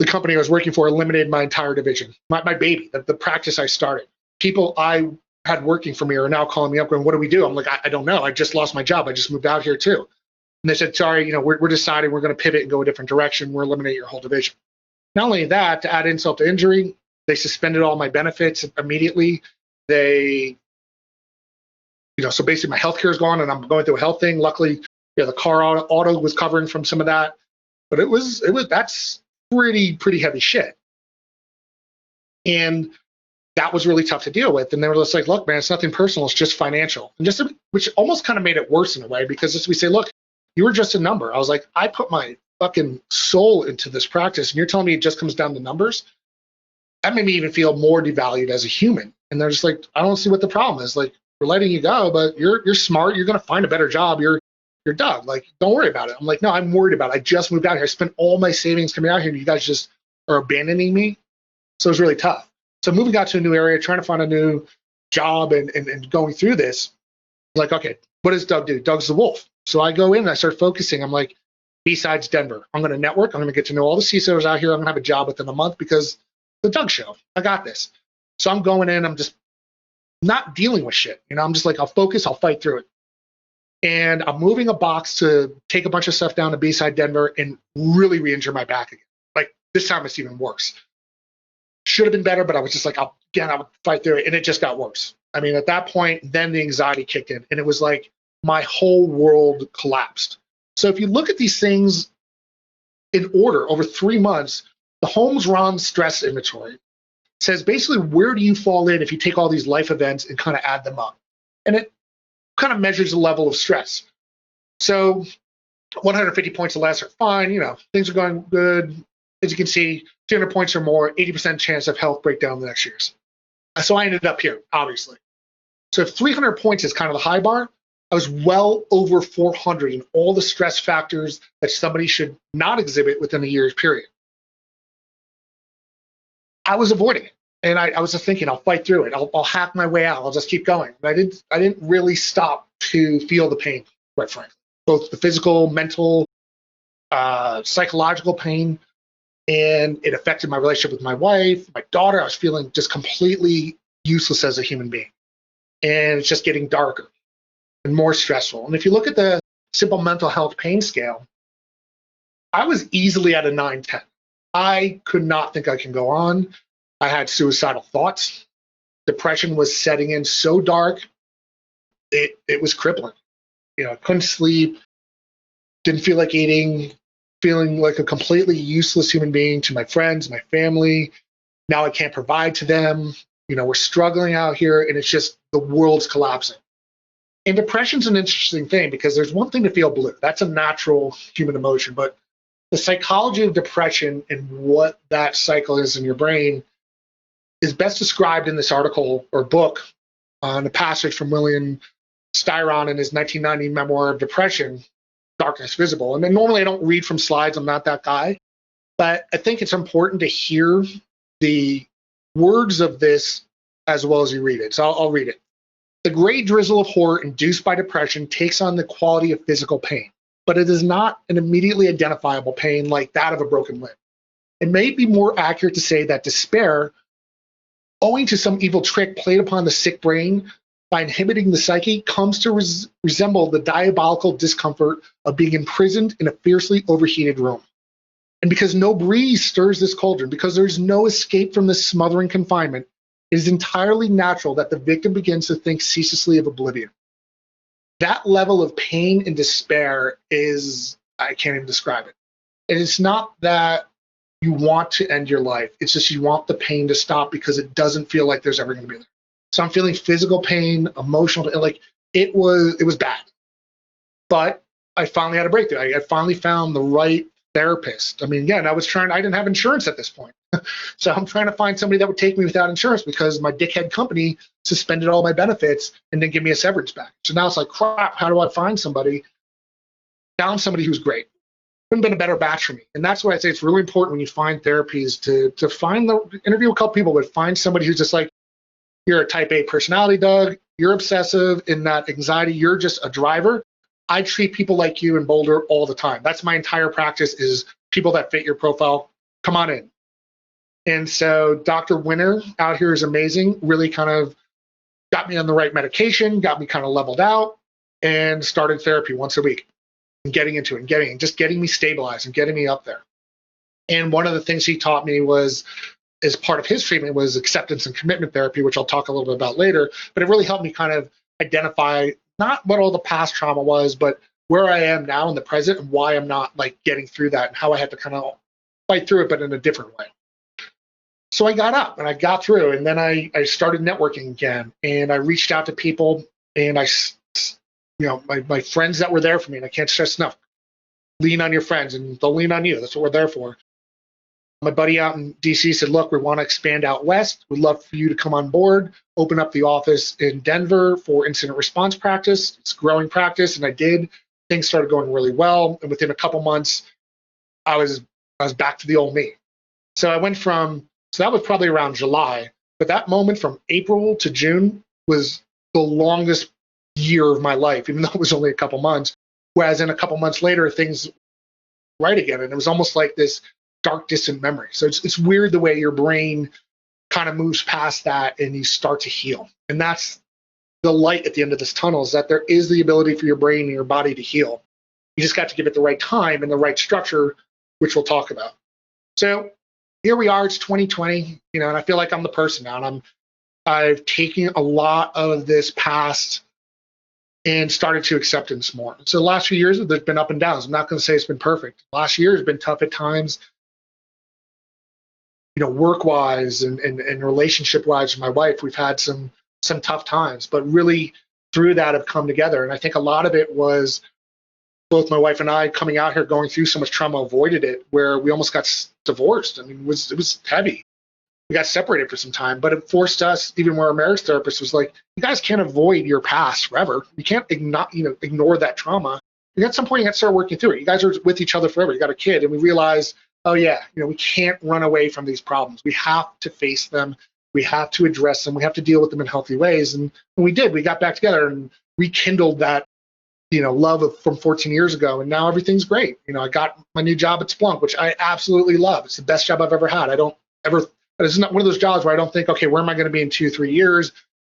the company I was working for eliminated my entire division, my baby, the practice I started. People I had working for me are now calling me up going, what do we do? I'm like, I don't know. I just lost my job. I just moved out here too. And they said, sorry, we're deciding we're going to pivot and go a different direction. We're eliminating your whole division. Not only that, to add insult to injury, they suspended all my benefits immediately. They, so basically my health care is gone, and I'm going through a health thing. Luckily, the car auto was covering from some of that, but that's pretty heavy shit. And that was really tough to deal with. And they were just like, look, man, it's nothing personal. It's just financial. And which almost kind of made it worse in a way, because as we say, look, you were just a number. I was like, I put my fucking soul into this practice, and you're telling me it just comes down to numbers? That made me even feel more devalued as a human. And they're just like, I don't see what the problem is. Like, we're letting you go, but you're smart. You're going to find a better job. You're Doug. Like, don't worry about it. I'm like, no, I'm worried about it. I just moved out here. I spent all my savings coming out here, and you guys just are abandoning me. So it was really tough. So moving out to a new area, trying to find a new job and going through this, like, okay, what does Doug do? Doug's the wolf. So I go in and I start focusing. I'm like, besides Denver, I'm going to network. I'm going to get to know all the CISOs out here. I'm going to have a job within a month because the Doug show. I got this. So I'm going in. I'm just not dealing with shit. I'm just like, I'll focus. I'll fight through it. And I'm moving a box to take a bunch of stuff down to B-side Denver and really re-injure my back again. Like, this time it's even worse. Should have been better, but I was just like, I'll fight through it. And it just got worse. I mean, at that point, then the anxiety kicked in, and it was like my whole world collapsed. So if you look at these things in order over 3 months, the Holmes-Ron stress inventory says basically, where do you fall in if you take all these life events and kind of add them up? And it kind of measures the level of stress. So 150 points or less are fine. Things are going good. As you can see, 200 points or more, 80% chance of health breakdown the next years. So I ended up here, obviously. So if 300 points is kind of the high bar, I was well over 400 in all the stress factors that somebody should not exhibit within a year's period. I was avoiding it. And I was just thinking, I'll fight through it. I'll hack my way out. I'll just keep going. But I didn't really stop to feel the pain, quite frankly. Both the physical, mental, psychological pain, and it affected my relationship with my wife, my daughter. I was feeling just completely useless as a human being. And it's just getting darker and more stressful. And if you look at the simple mental health pain scale, I was easily at a 9-10. I could not think I can go on. I had suicidal thoughts. Depression was setting in so dark, it was crippling. I couldn't sleep, didn't feel like eating, feeling like a completely useless human being to my friends, my family. Now I can't provide to them. We're struggling out here, and it's just the world's collapsing. And depression's an interesting thing, because there's one thing to feel blue. That's a natural human emotion. But the psychology of depression and what that cycle is in your brain is best described in this article or book on a passage from William Styron in his 1990 memoir of depression, Darkness Visible. And then normally I don't read from slides. I'm not that guy. But I think it's important to hear the words of this as well as you read it. So I'll read it. The gray drizzle of horror induced by depression takes on the quality of physical pain, but it is not an immediately identifiable pain like that of a broken limb. It may be more accurate to say that despair, owing to some evil trick played upon the sick brain by inhibiting the psyche, comes to resemble the diabolical discomfort of being imprisoned in a fiercely overheated room. And because no breeze stirs this cauldron, because there's no escape from this smothering confinement, it is entirely natural that the victim begins to think ceaselessly of oblivion. that level of pain and despair is, I can't even describe it. And it's not that you want to end your life. It's just you want the pain to stop because it doesn't feel like there's ever going to be there. So I'm feeling physical pain, emotional, and like it was bad. But I finally had a breakthrough. I finally found the right therapist. I mean, again, I didn't have insurance at this point. So I'm trying to find somebody that would take me without insurance because my dickhead company suspended all my benefits and didn't give me a severance back. So now it's like, crap, how do I find somebody? Found somebody who's great. Couldn't been a better match for me. And that's why I say it's really important when you find therapies to find interview a couple people, but find somebody who's just like, you're a type A personality, Doug. You're obsessive in that anxiety. You're just a driver. I treat people like you in Boulder all the time. That's my entire practice is people that fit your profile. Come on in. And so Dr. Winter out here is amazing. Really kind of got me on the right medication, got me kind of leveled out, and started therapy once a week and getting into it and getting me stabilized and getting me up there. And one of the things he taught me was, as part of his treatment, was acceptance and commitment therapy, which I'll talk a little bit about later. But it really helped me kind of identify not what all the past trauma was, but where I am now in the present and why I'm not like getting through that and how I had to kind of fight through it, but in a different way. So I got up and I got through, and then I started networking again, and I reached out to people, and my friends that were there for me, and I can't stress enough, lean on your friends and they'll lean on you. That's what we're there for. My buddy out in DC said, look, we want to expand out west. We'd love for you to come on board, open up the office in Denver for incident response practice. It's growing practice, and I did. Things started going really well, and within a couple months, I was back to the old me. So that was probably around July, but that moment from April to June was the longest year of my life, even though it was only a couple months. Whereas in a couple months later, things right again, and it was almost like this dark, distant memory. So it's weird the way your brain kind of moves past that and you start to heal. And that's the light at the end of this tunnel, is that there is the ability for your brain and your body to heal. You just got to give it the right time and the right structure, which we'll talk about. So here we are, it's 2020, and I feel like I'm the person now, and I've taken a lot of this past and started to acceptance more. So the last few years, there's been up and downs. I'm not going to say it's been perfect. Last year has been tough at times, work-wise and relationship-wise with my wife. We've had some tough times, but really through that have come together. And I think a lot of it was both my wife and I coming out here going through so much trauma, avoided it, where we almost got divorced. I mean, it was heavy. We got separated for some time, but it forced us, even where our marriage therapist was like, you guys can't avoid your past forever. You can't ignore that trauma. And at some point, you got to start working through it. You guys are with each other forever. You got a kid. And we realized, oh yeah, we can't run away from these problems. We have to face them. We have to address them. We have to deal with them in healthy ways. And we did. We got back together and rekindled that love from 14 years ago, and now everything's great. I got my new job at Splunk, which I absolutely love. It's the best job I've ever had. It's not one of those jobs where I don't think, okay, where am I going to be in 2-3 years?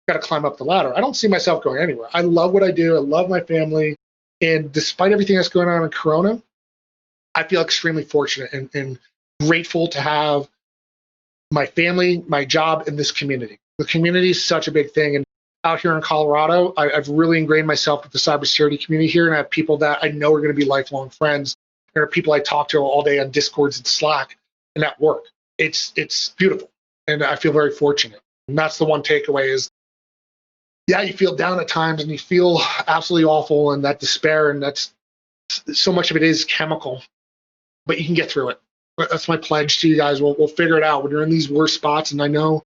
Got to climb up the ladder. I don't see myself going anywhere. I love what I do. I love my family. And despite everything that's going on in Corona, I feel extremely fortunate and grateful to have my family, my job, and this community. The community is such a big thing. And out here in Colorado, I've really ingrained myself with the cybersecurity community here, and I have people that I know are going to be lifelong friends. There are people I talk to all day on Discords and Slack and at work. It's beautiful, and I feel very fortunate. And that's the one takeaway is, yeah, you feel down at times and you feel absolutely awful and that despair, and that's so much of it is chemical, but you can get through it. That's my pledge to you guys. We'll figure it out when you're in these worst spots, and I know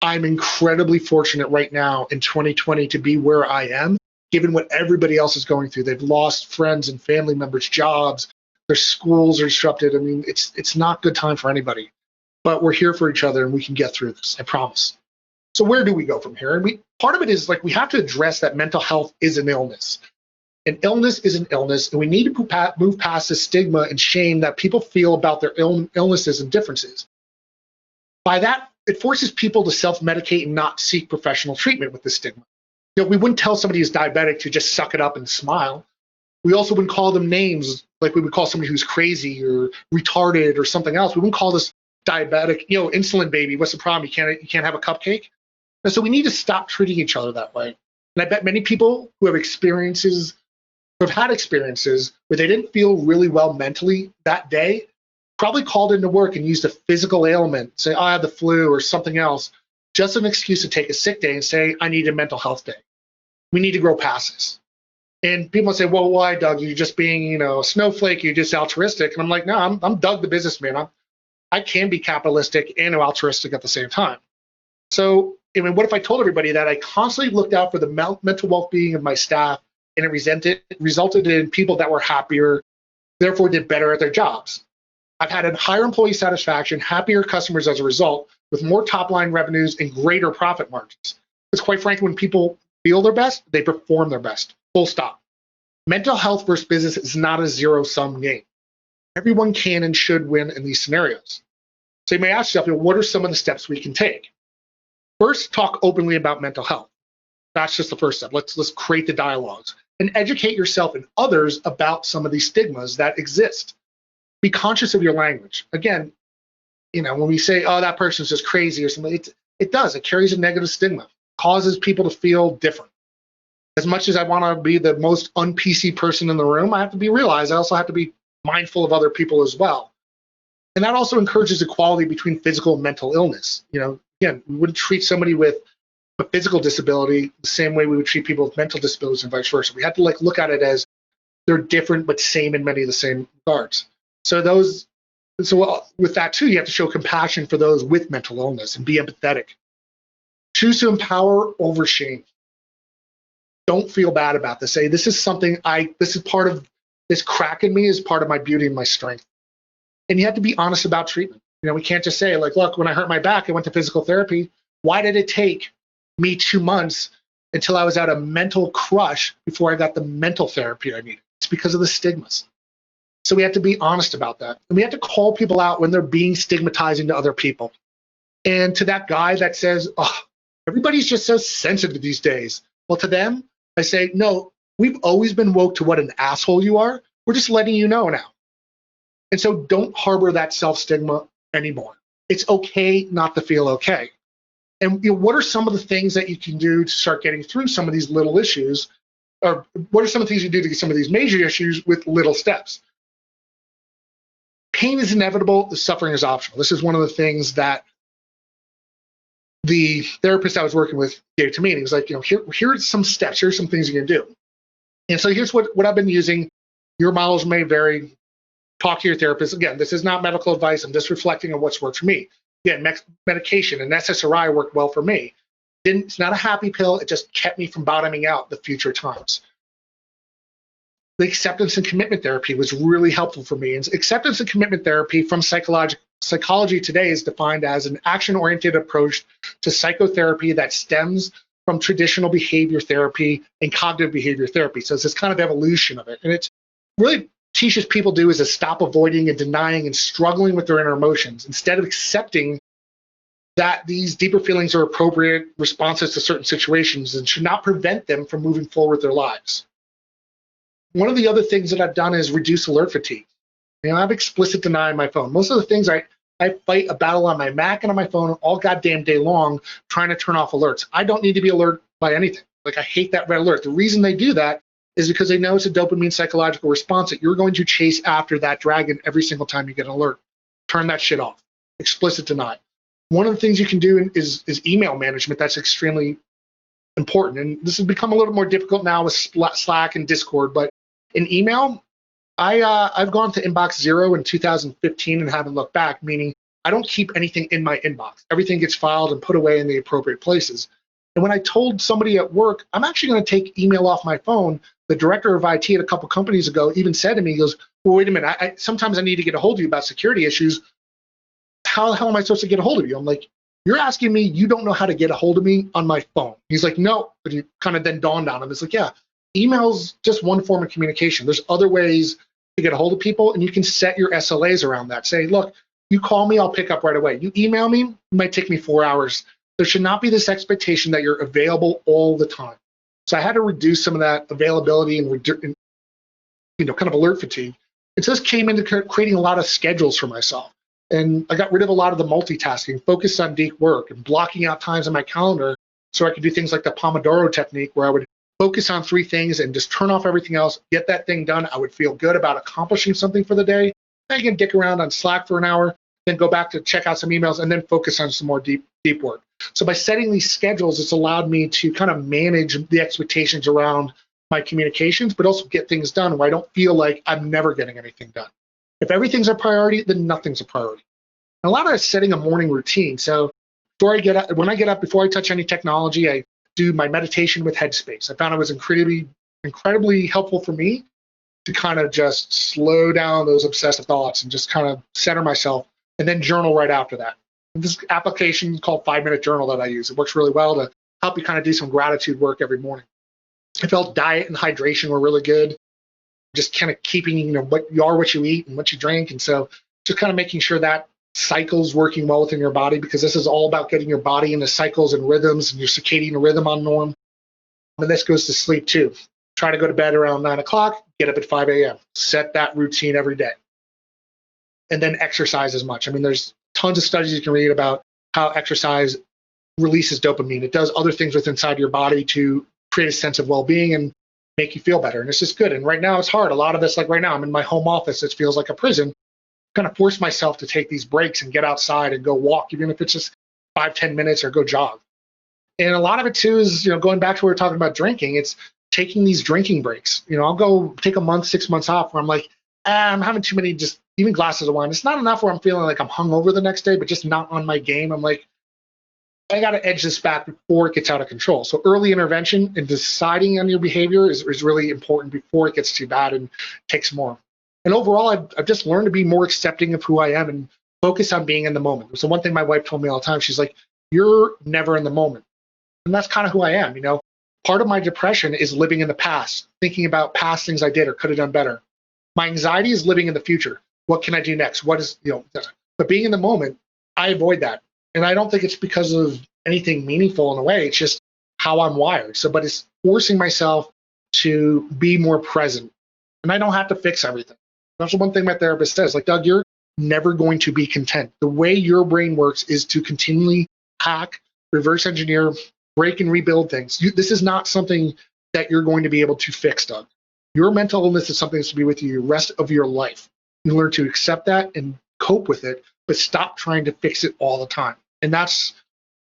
I'm incredibly fortunate right now in 2020 to be where I am, given what everybody else is going through. They've lost friends and family members, jobs, their schools are disrupted. I mean, it's not a good time for anybody, but we're here for each other and we can get through this, I promise. So where do we go from here? And part of it is like we have to address that mental health is an illness. An illness is an illness, and we need to move past the stigma and shame that people feel about their illnesses and differences. By that, it forces people to self-medicate and not seek professional treatment with the stigma. We wouldn't tell somebody who's diabetic to just suck it up and smile. We also wouldn't call them names like we would call somebody who's crazy or retarded or something else. We wouldn't call this diabetic, insulin baby. What's the problem? You can't have a cupcake? And so we need to stop treating each other that way. And I bet many people who have had experiences where they didn't feel really well mentally that day probably called into work and used a physical ailment, say, I have the flu or something else, just an excuse to take a sick day and say, I need a mental health day. We need to grow past this. And people say, well, why, Doug? You're just being, a snowflake. You're just altruistic. And I'm like, no, I'm Doug the businessman. I can be capitalistic and altruistic at the same time. So, what if I told everybody that I constantly looked out for the mental well-being of my staff, and it resulted in people that were happier, therefore did better at their jobs? I've had a higher employee satisfaction, happier customers as a result, with more top-line revenues and greater profit margins. Because quite frankly, when people feel their best, they perform their best. Full stop. Mental health versus business is not a zero-sum game. Everyone can and should win in these scenarios. So you may ask yourself, what are some of the steps we can take? First, talk openly about mental health. That's just the first step. Let's create the dialogues and educate yourself and others about some of these stigmas that exist. Be conscious of your language. Again, when we say, oh, that person's just crazy or something, it does. It carries a negative stigma, causes people to feel different. As much as I want to be the most un-PC person in the room, I have to realized I also have to be mindful of other people as well. And that also encourages equality between physical and mental illness. Again, we wouldn't treat somebody with a physical disability the same way we would treat people with mental disabilities and vice versa. We have to look at it as they're different but same in many of the same regards. So with that too, you have to show compassion for those with mental illness and be empathetic. Choose to empower over shame. Don't feel bad about this. Say, this is something this is part of this crack in me is part of my beauty and my strength. And you have to be honest about treatment. We can't just say, look, when I hurt my back, I went to physical therapy. Why did it take me 2 months until I was at a mental crush before I got the mental therapy I needed? It's because of the stigmas. So we have to be honest about that. And we have to call people out when they're being stigmatizing to other people. And to that guy that says, oh, everybody's just so sensitive these days. Well, to them, I say, no, we've always been woke to what an asshole you are. We're just letting you know now. And so don't harbor that self-stigma anymore. It's okay not to feel okay. And what are some of the things that you can do to start getting through some of these little issues? Or what are some of the things you do to get some of these major issues with little steps? Pain is inevitable. The suffering is optional. This is one of the things that the therapist I was working with gave to me. And he was like, here are some steps. Here's some things you can do. And so here's what I've been using. Your models may vary. Talk to your therapist. Again, this is not medical advice. I'm just reflecting on what's worked for me. Again, medication and SSRI worked well for me. It's not a happy pill. It just kept me from bottoming out the future times. The acceptance and commitment therapy was really helpful for me. And acceptance and commitment therapy from psychology today is defined as an action-oriented approach to psychotherapy that stems from traditional behavior therapy and cognitive behavior therapy. So it's this kind of evolution of it. And it's really teaches people do is to stop avoiding and denying and struggling with their inner emotions instead of accepting that these deeper feelings are appropriate responses to certain situations and should not prevent them from moving forward with their lives. One of the other things that I've done is reduce alert fatigue. I've explicit denied my phone. Most of the things I fight a battle on my Mac and on my phone all goddamn day long trying to turn off alerts. I don't need to be alert by anything. I hate that red alert. The reason they do that is because they know it's a dopamine psychological response that you're going to chase after that dragon every single time you get an alert. Turn that shit off. Explicit deny. One of the things you can do is email management. That's extremely important. And this has become a little more difficult now with Slack and Discord. But in email, I've gone to inbox 0 in 2015 and haven't looked back, meaning I don't keep anything in my inbox. Everything gets filed and put away in the appropriate places. And when I told somebody at work, I'm actually going to take email off my phone, the director of IT at a couple companies ago even said to me, he goes, well, wait a minute, sometimes I need to get a hold of you about security issues. How the hell am I supposed to get a hold of you? I'm like, you're asking me, you don't know how to get a hold of me on my phone. He's like, no, but he kind of then dawned on him. It's like, yeah, email's just one form of communication. There's other ways to get a hold of people, and you can set your SLAs around that. Say, look, you call me, I'll pick up right away. You email me, it might take me 4 hours. There should not be this expectation that you're available all the time. So I had to reduce some of that availability and kind of alert fatigue. It just came into creating a lot of schedules for myself. And I got rid of a lot of the multitasking, focused on deep work and blocking out times on my calendar So I could do things like the Pomodoro technique, where I would focus on 3 things and just turn off everything else, get that thing done. I would feel good about accomplishing something for the day. Then I can dick around on Slack for an hour, then go back to check out some emails, and then focus on some more deep work. So by setting these schedules, it's allowed me to kind of manage the expectations around my communications, but also get things done where I don't feel like I'm never getting anything done. If everything's a priority, then nothing's a priority. And a lot of it's setting a morning routine. So when I get up, before I touch any technology, I do my meditation with Headspace. I found it was incredibly helpful for me to kind of just slow down those obsessive thoughts and just kind of center myself, and then journal right after that. And this application called 5-Minute Journal that I use, it works really well to help you kind of do some gratitude work every morning. I felt diet and hydration were really good. Just kind of keeping, what you eat and what you drink. And so just kind of making sure that cycle's working well within your body, because this is all about getting your body into cycles and rhythms and your circadian rhythm on norm. And this goes to sleep too. Try to go to bed around 9 o'clock, get up at 5 a.m. Set that routine every day. And then exercise as much. I mean, there's tons of studies you can read about how exercise releases dopamine. It does other things inside your body to create a sense of well-being and make you feel better. And it's just good. And right now it's hard. A lot of this, like right now, I'm in my home office. It feels like a prison. I'm going to force myself to take these breaks and get outside and go walk, even if it's just 5-10 minutes, or go jog. And a lot of it too is, going back to what we were talking about drinking, it's taking these drinking breaks. I'll go take a month, 6 months off where I'm like, I'm having too many, just even glasses of wine. It's not enough where I'm feeling like I'm hungover the next day, but just not on my game. I'm like, I got to edge this back before it gets out of control. So early intervention and deciding on your behavior is really important before it gets too bad and takes more. And overall, I've just learned to be more accepting of who I am and focus on being in the moment. So one thing my wife told me all the time, she's like, you're never in the moment. And that's kind of who I am. Part of my depression is living in the past, thinking about past things I did or could have done better. My anxiety is living in the future. What can I do next? But being in the moment, I avoid that. And I don't think it's because of anything meaningful in a way. It's just how I'm wired. But it's forcing myself to be more present. And I don't have to fix everything. That's one thing my therapist says. Like, Doug, you're never going to be content. The way your brain works is to continually hack, reverse engineer, break and rebuild things. This is not something that you're going to be able to fix, Doug. Your mental illness is something that's to be with you the rest of your life. You learn to accept that and cope with it, but stop trying to fix it all the time. And that's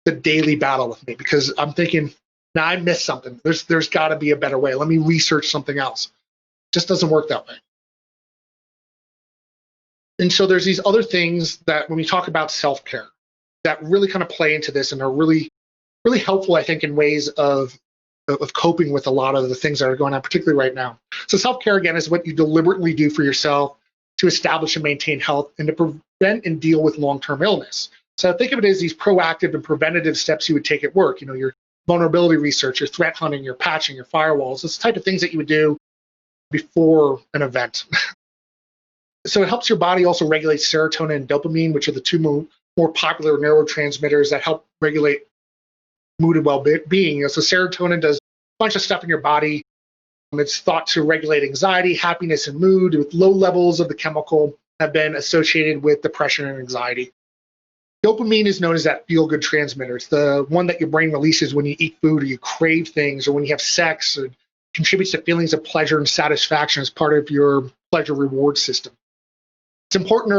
the daily battle with me, because I'm thinking, now I missed something. There's got to be a better way. Let me research something else. It just doesn't work that way. And so there's these other things that when we talk about self-care that really kind of play into this and are really, really helpful, I think, in ways of coping with a lot of the things that are going on, particularly right now. So self-care, again, is what you deliberately do for yourself to establish and maintain health and to prevent and deal with long-term illness. So think of it as these proactive and preventative steps you would take at work. Your vulnerability research, your threat hunting, your patching, your firewalls, this type of things that you would do before an event. So it helps your body also regulate serotonin and dopamine, which are the two more popular neurotransmitters that help regulate mood and well-being. So serotonin does a bunch of stuff in your body. It's thought to regulate anxiety, happiness, and mood. With low levels of the chemical have been associated with depression and anxiety. Dopamine is known as that feel-good transmitter. It's the one that your brain releases when you eat food or you crave things or when you have sex. It contributes to feelings of pleasure and satisfaction as part of your pleasure reward system. It's important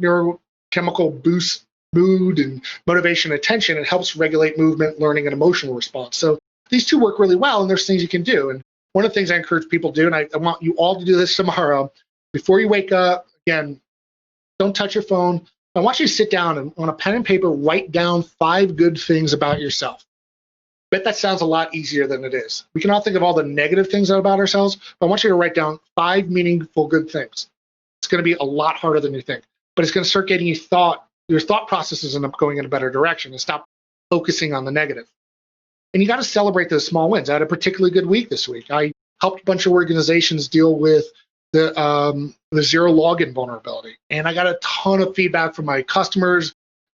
neurochemical boosts mood and motivation and attention. It helps regulate movement, learning, and emotional response. So these two work really well, and there's things you can do. And one of the things I encourage people to do, and I want you all to do this tomorrow, before you wake up, again, don't touch your phone. I want you to sit down and on a pen and paper, write down 5 good things about yourself. I bet that sounds a lot easier than it is. We can all think of all the negative things about ourselves, but I want you to write down 5 meaningful good things. It's going to be a lot harder than you think, but it's going to start getting your thought processes end up going in a better direction and stop focusing on the negative. And you got to celebrate those small wins. I had a particularly good week this week. I helped a bunch of organizations deal with the zero login vulnerability. And I got a ton of feedback from my customers,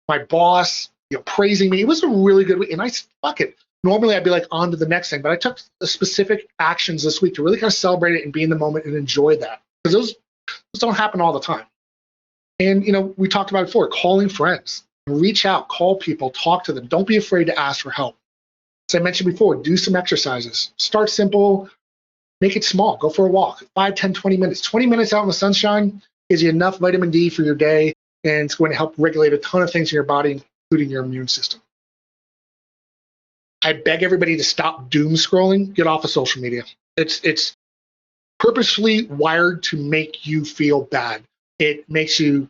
my boss, praising me. It was a really good week. And I said, fuck it. Normally I'd be like on to the next thing, but I took the specific actions this week to really kind of celebrate it and be in the moment and enjoy that. Because those don't happen all the time. And, we talked about it before, calling friends, reach out, call people, talk to them. Don't be afraid to ask for help. As I mentioned before, do some exercises. Start simple, make it small. Go for a walk, 5, 10, 20 minutes. 20 minutes out in the sunshine gives you enough vitamin D for your day, and it's going to help regulate a ton of things in your body, including your immune system. I beg everybody to stop doom scrolling, get off of social media. It's purposely wired to make you feel bad. It makes you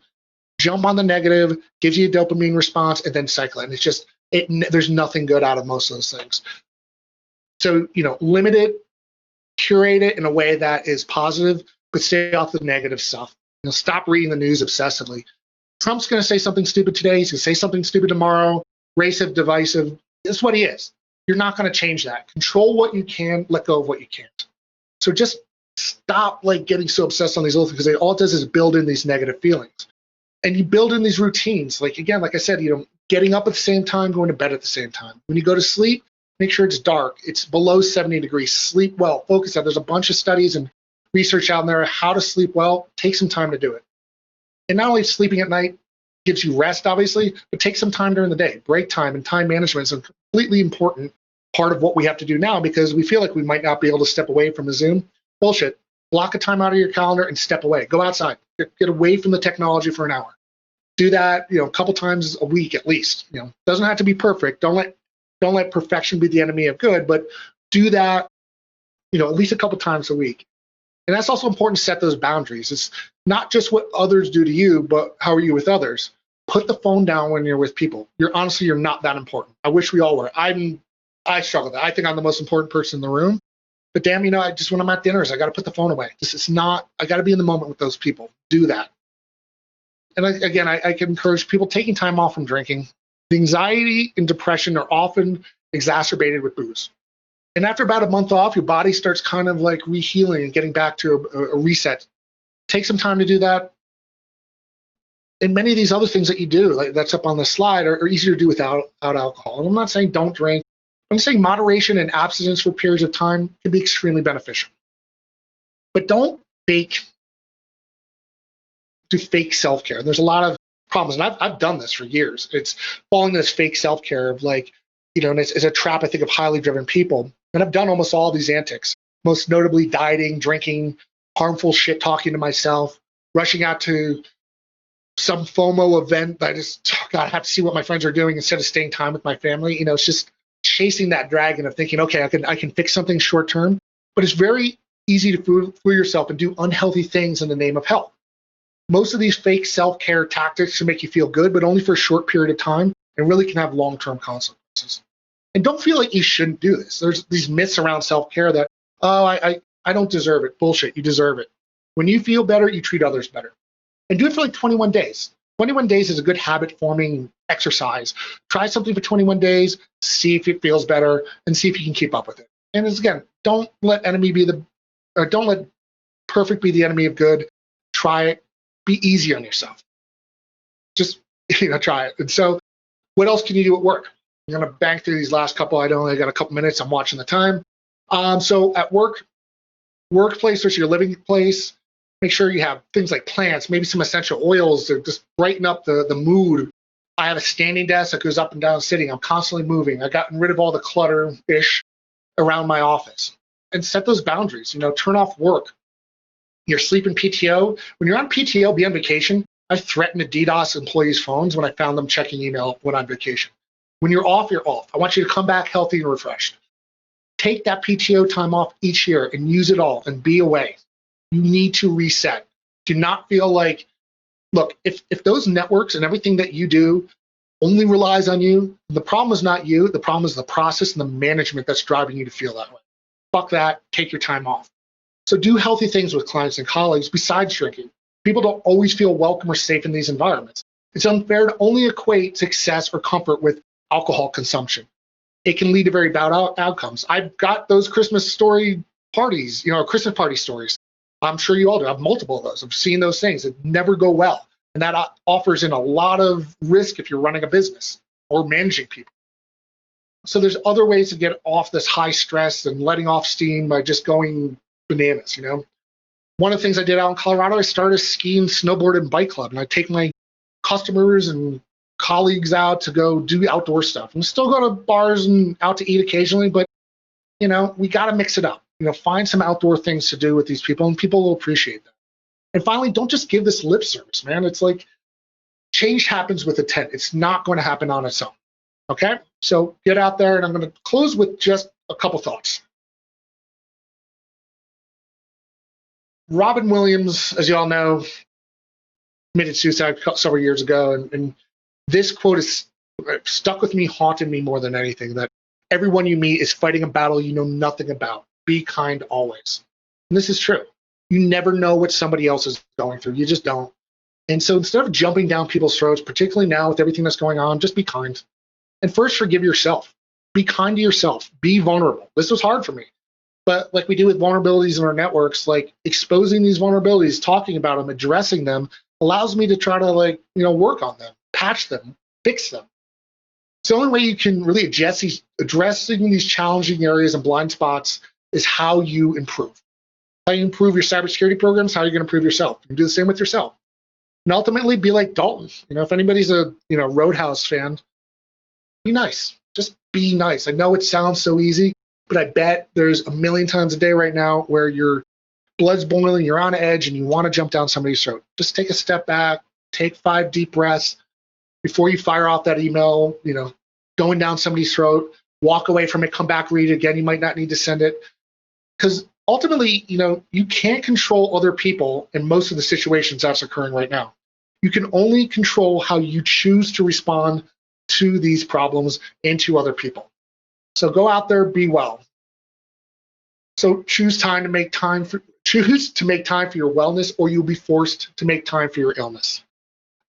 jump on the negative, gives you a dopamine response, and then cycle it. And it's just, there's nothing good out of most of those things. So, limit it, curate it in a way that is positive, but stay off the negative stuff. Stop reading the news obsessively. Trump's going to say something stupid today. He's going to say something stupid tomorrow. Racist, divisive. That's what he is. You're not going to change that. Control what you can, let go of what you can't. So just stop getting so obsessed on these little things, because all it does is build in these negative feelings. And you build in these routines. Like I said, getting up at the same time, going to bed at the same time. When you go to sleep, make sure it's dark. It's below 70 degrees. Sleep well. Focus on. There's a bunch of studies and research out there how to sleep well. Take some time to do it. And not only sleeping at night gives you rest, obviously, but take some time during the day. Break time and time management is a completely important part of what we have to do now, because we feel like we might not be able to step away from a Zoom. Bullshit. Block a time out of your calendar and step away. Go outside. Get away from the technology for an hour. Do that, a couple times a week at least. Doesn't have to be perfect. Don't let perfection be the enemy of good, but do that, at least a couple times a week. And that's also important to set those boundaries. It's not just what others do to you, but how are you with others? Put the phone down when you're with people. You're not that important. I wish we all were. I struggle with that. I think I'm the most important person in the room. But damn, when I'm at dinners, I got to put the phone away. I got to be in the moment with those people. Do that. And I can encourage people taking time off from drinking. The anxiety and depression are often exacerbated with booze. And after about a month off, your body starts kind of rehealing and getting back to a reset. Take some time to do that. And many of these other things that you do, that's up on the slide, are easier to do without alcohol. And I'm not saying don't drink. I'm saying moderation and abstinence for periods of time can be extremely beneficial. But don't do fake self-care. There's a lot of problems, and I've done this for years. It's falling into this fake self-care of and it's a trap, I think, of highly driven people. And I've done almost all these antics, most notably dieting, drinking, harmful shit talking to myself, rushing out to some FOMO event that I just, I have to see what my friends are doing instead of staying time with my family. It's just chasing that dragon of thinking, okay, I can fix something short term, but it's very easy to fool yourself and do unhealthy things in the name of health. Most of these fake self-care tactics can make you feel good, but only for a short period of time, and really can have long-term consequences. And don't feel like you shouldn't do this. There's these myths around self-care that, I don't deserve it. Bullshit, you deserve it. When you feel better, you treat others better. And do it for 21 days. 21 days is a good habit-forming exercise. Try something for 21 days, see if it feels better, and see if you can keep up with it. And again, don't let perfect be the enemy of good. Try it. Be easy on yourself. Just try it. And so, what else can you do at work? I'm gonna bang through these last couple. I only got a couple minutes. I'm watching the time. So at workplace versus your living place, make sure you have things like plants, maybe some essential oils to just brighten up the mood. I have a standing desk that goes up and down sitting. I'm constantly moving. I've gotten rid of all the clutter-ish around my office. And set those boundaries. Turn off work. You're sleeping PTO. When you're on PTO, be on vacation. I threatened to DDoS employees' phones when I found them checking email when on vacation. When you're off, you're off. I want you to come back healthy and refreshed. Take that PTO time off each year and use it all and be away. You need to reset. Do not feel like, look, if those networks and everything that you do only relies on you, the problem is not you. The problem is the process and the management that's driving you to feel that way. Fuck that. Take your time off. So do healthy things with clients and colleagues besides drinking. People don't always feel welcome or safe in these environments. It's unfair to only equate success or comfort with alcohol consumption. It can lead to very bad outcomes. I've got those Christmas story parties, Christmas party stories. I'm sure you all do. I have multiple of those. I've seen those things that never go well. And that offers in a lot of risk if you're running a business or managing people. So there's other ways to get off this high stress and letting off steam by just going bananas, One of the things I did out in Colorado, I started a ski and snowboard and bike club. And I take my customers and colleagues out to go do outdoor stuff. And still go to bars and out to eat occasionally, but we got to mix it up. Find some outdoor things to do with these people, and people will appreciate that. And finally, don't just give this lip service, man. It's like change happens with intent. It's not going to happen on its own. Okay? So get out there, and I'm going to close with just a couple thoughts. Robin Williams, as you all know, committed suicide several years ago, and this quote is stuck with me, haunted me more than anything, that everyone you meet is fighting a battle you know nothing about. Be kind always. And this is true. You never know what somebody else is going through. You just don't. And so instead of jumping down people's throats, particularly now with everything that's going on, just be kind. And first, forgive yourself. Be kind to yourself. Be vulnerable. This was hard for me. But like we do with vulnerabilities in our networks, like exposing these vulnerabilities, talking about them, addressing them, allows me to try to work on them, patch them, fix them. It's the only way you can really addressing these challenging areas and blind spots is how you improve. How you improve your cybersecurity programs, how you're going to improve yourself. You can do the same with yourself. And ultimately, be like Dalton. If anybody's a Roadhouse fan, be nice. Just be nice. I know it sounds so easy, but I bet there's a million times a day right now where your blood's boiling, you're on edge, and you want to jump down somebody's throat. Just take a step back, take 5 deep breaths before you fire off that email, going down somebody's throat, walk away from it, come back, read it again. You might not need to send it. Because ultimately, you can't control other people in most of the situations that's occurring right now. You can only control how you choose to respond to these problems and to other people. So go out there, be well. So choose to make time for your wellness, or you'll be forced to make time for your illness.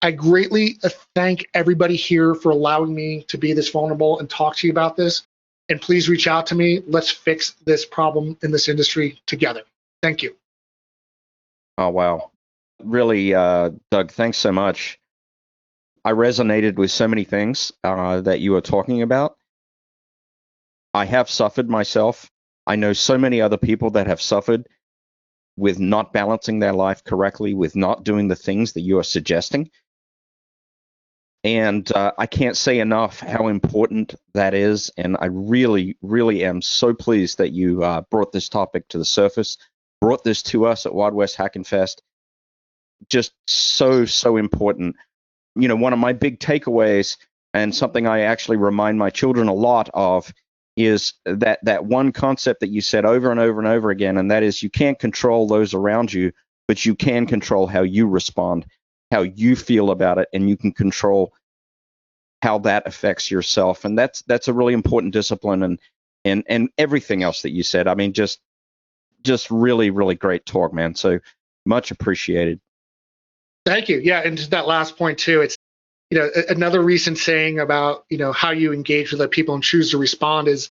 I greatly thank everybody here for allowing me to be this vulnerable and talk to you about this. And please reach out to me. Let's fix this problem in this industry together. Thank you. Oh, wow. Really, Doug, thanks so much. I resonated with so many things that you were talking about. I have suffered myself. I know so many other people that have suffered with not balancing their life correctly, with not doing the things that you are suggesting. And I can't say enough how important that is. And I really, really am so pleased that you brought this topic to the surface, brought this to us at Wild West Hackin Fest. Just so, so important. One of my big takeaways, and something I actually remind my children a lot of, is that one concept that you said over and over and over again, and that is you can't control those around you, but you can control how you respond, how you feel about it, and you can control how that affects yourself. And that's a really important discipline, and everything else that you said. I mean, just really, really great talk, man. So much appreciated. Thank you. Yeah, and just that last point too. It's another recent saying about how you engage with other people and choose to respond is,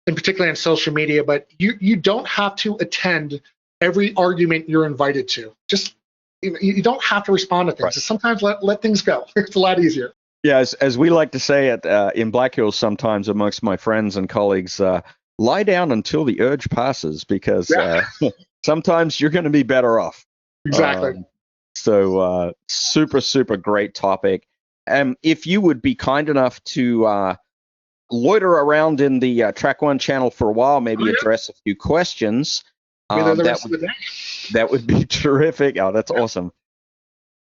and particularly on social media. But you don't have to attend every argument you're invited to. Just you don't have to respond to things. Right. Sometimes let things go. It's a lot easier. Yeah, as we like to say in Black Hills sometimes amongst my friends and colleagues, lie down until the urge passes, because sometimes you're going to be better off. Exactly. So super, super great topic. If you would be kind enough to loiter around in the Track One channel for a while, maybe address a few questions, that would be terrific. Oh, that's awesome.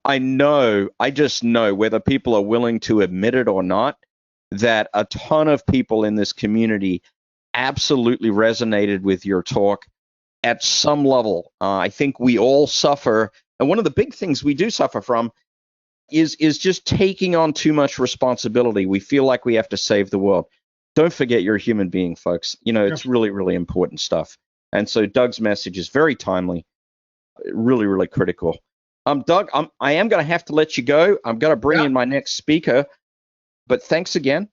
I just know, whether people are willing to admit it or not, that a ton of people in this community absolutely resonated with your talk at some level. I think we all suffer, and one of the big things we do suffer from is just taking on too much responsibility. We feel like we have to save the world. Don't forget you're a human being, folks. It's really, really important stuff. And so Doug's message is very timely, really, really critical. Doug, I am going to have to let you go. I'm going to bring in my next speaker, but thanks again.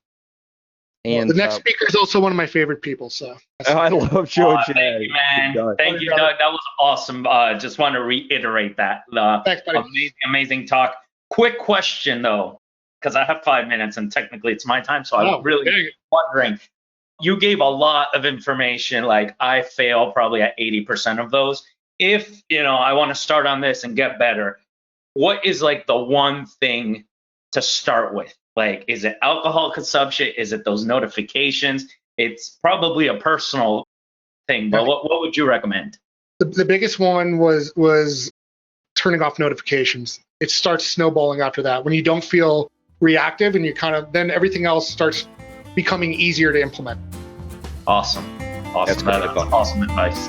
And the next speaker is also one of my favorite people. So I love George. Thank you, man. Thank you, Doug. That was awesome. Just want to reiterate that. Thanks, buddy. Amazing talk. Quick question though, because I have 5 minutes and technically it's my time, so I'm really wondering. You gave a lot of information. Like, I fail probably at 80% of those. If I want to start on this and get better, what is like the one thing to start with? Like, is it alcohol consumption? Is it those notifications? It's probably a personal thing, but what would you recommend? The biggest one was turning off notifications. It starts snowballing after that. When you don't feel reactive and you then everything else starts becoming easier to implement. Awesome. That's awesome advice.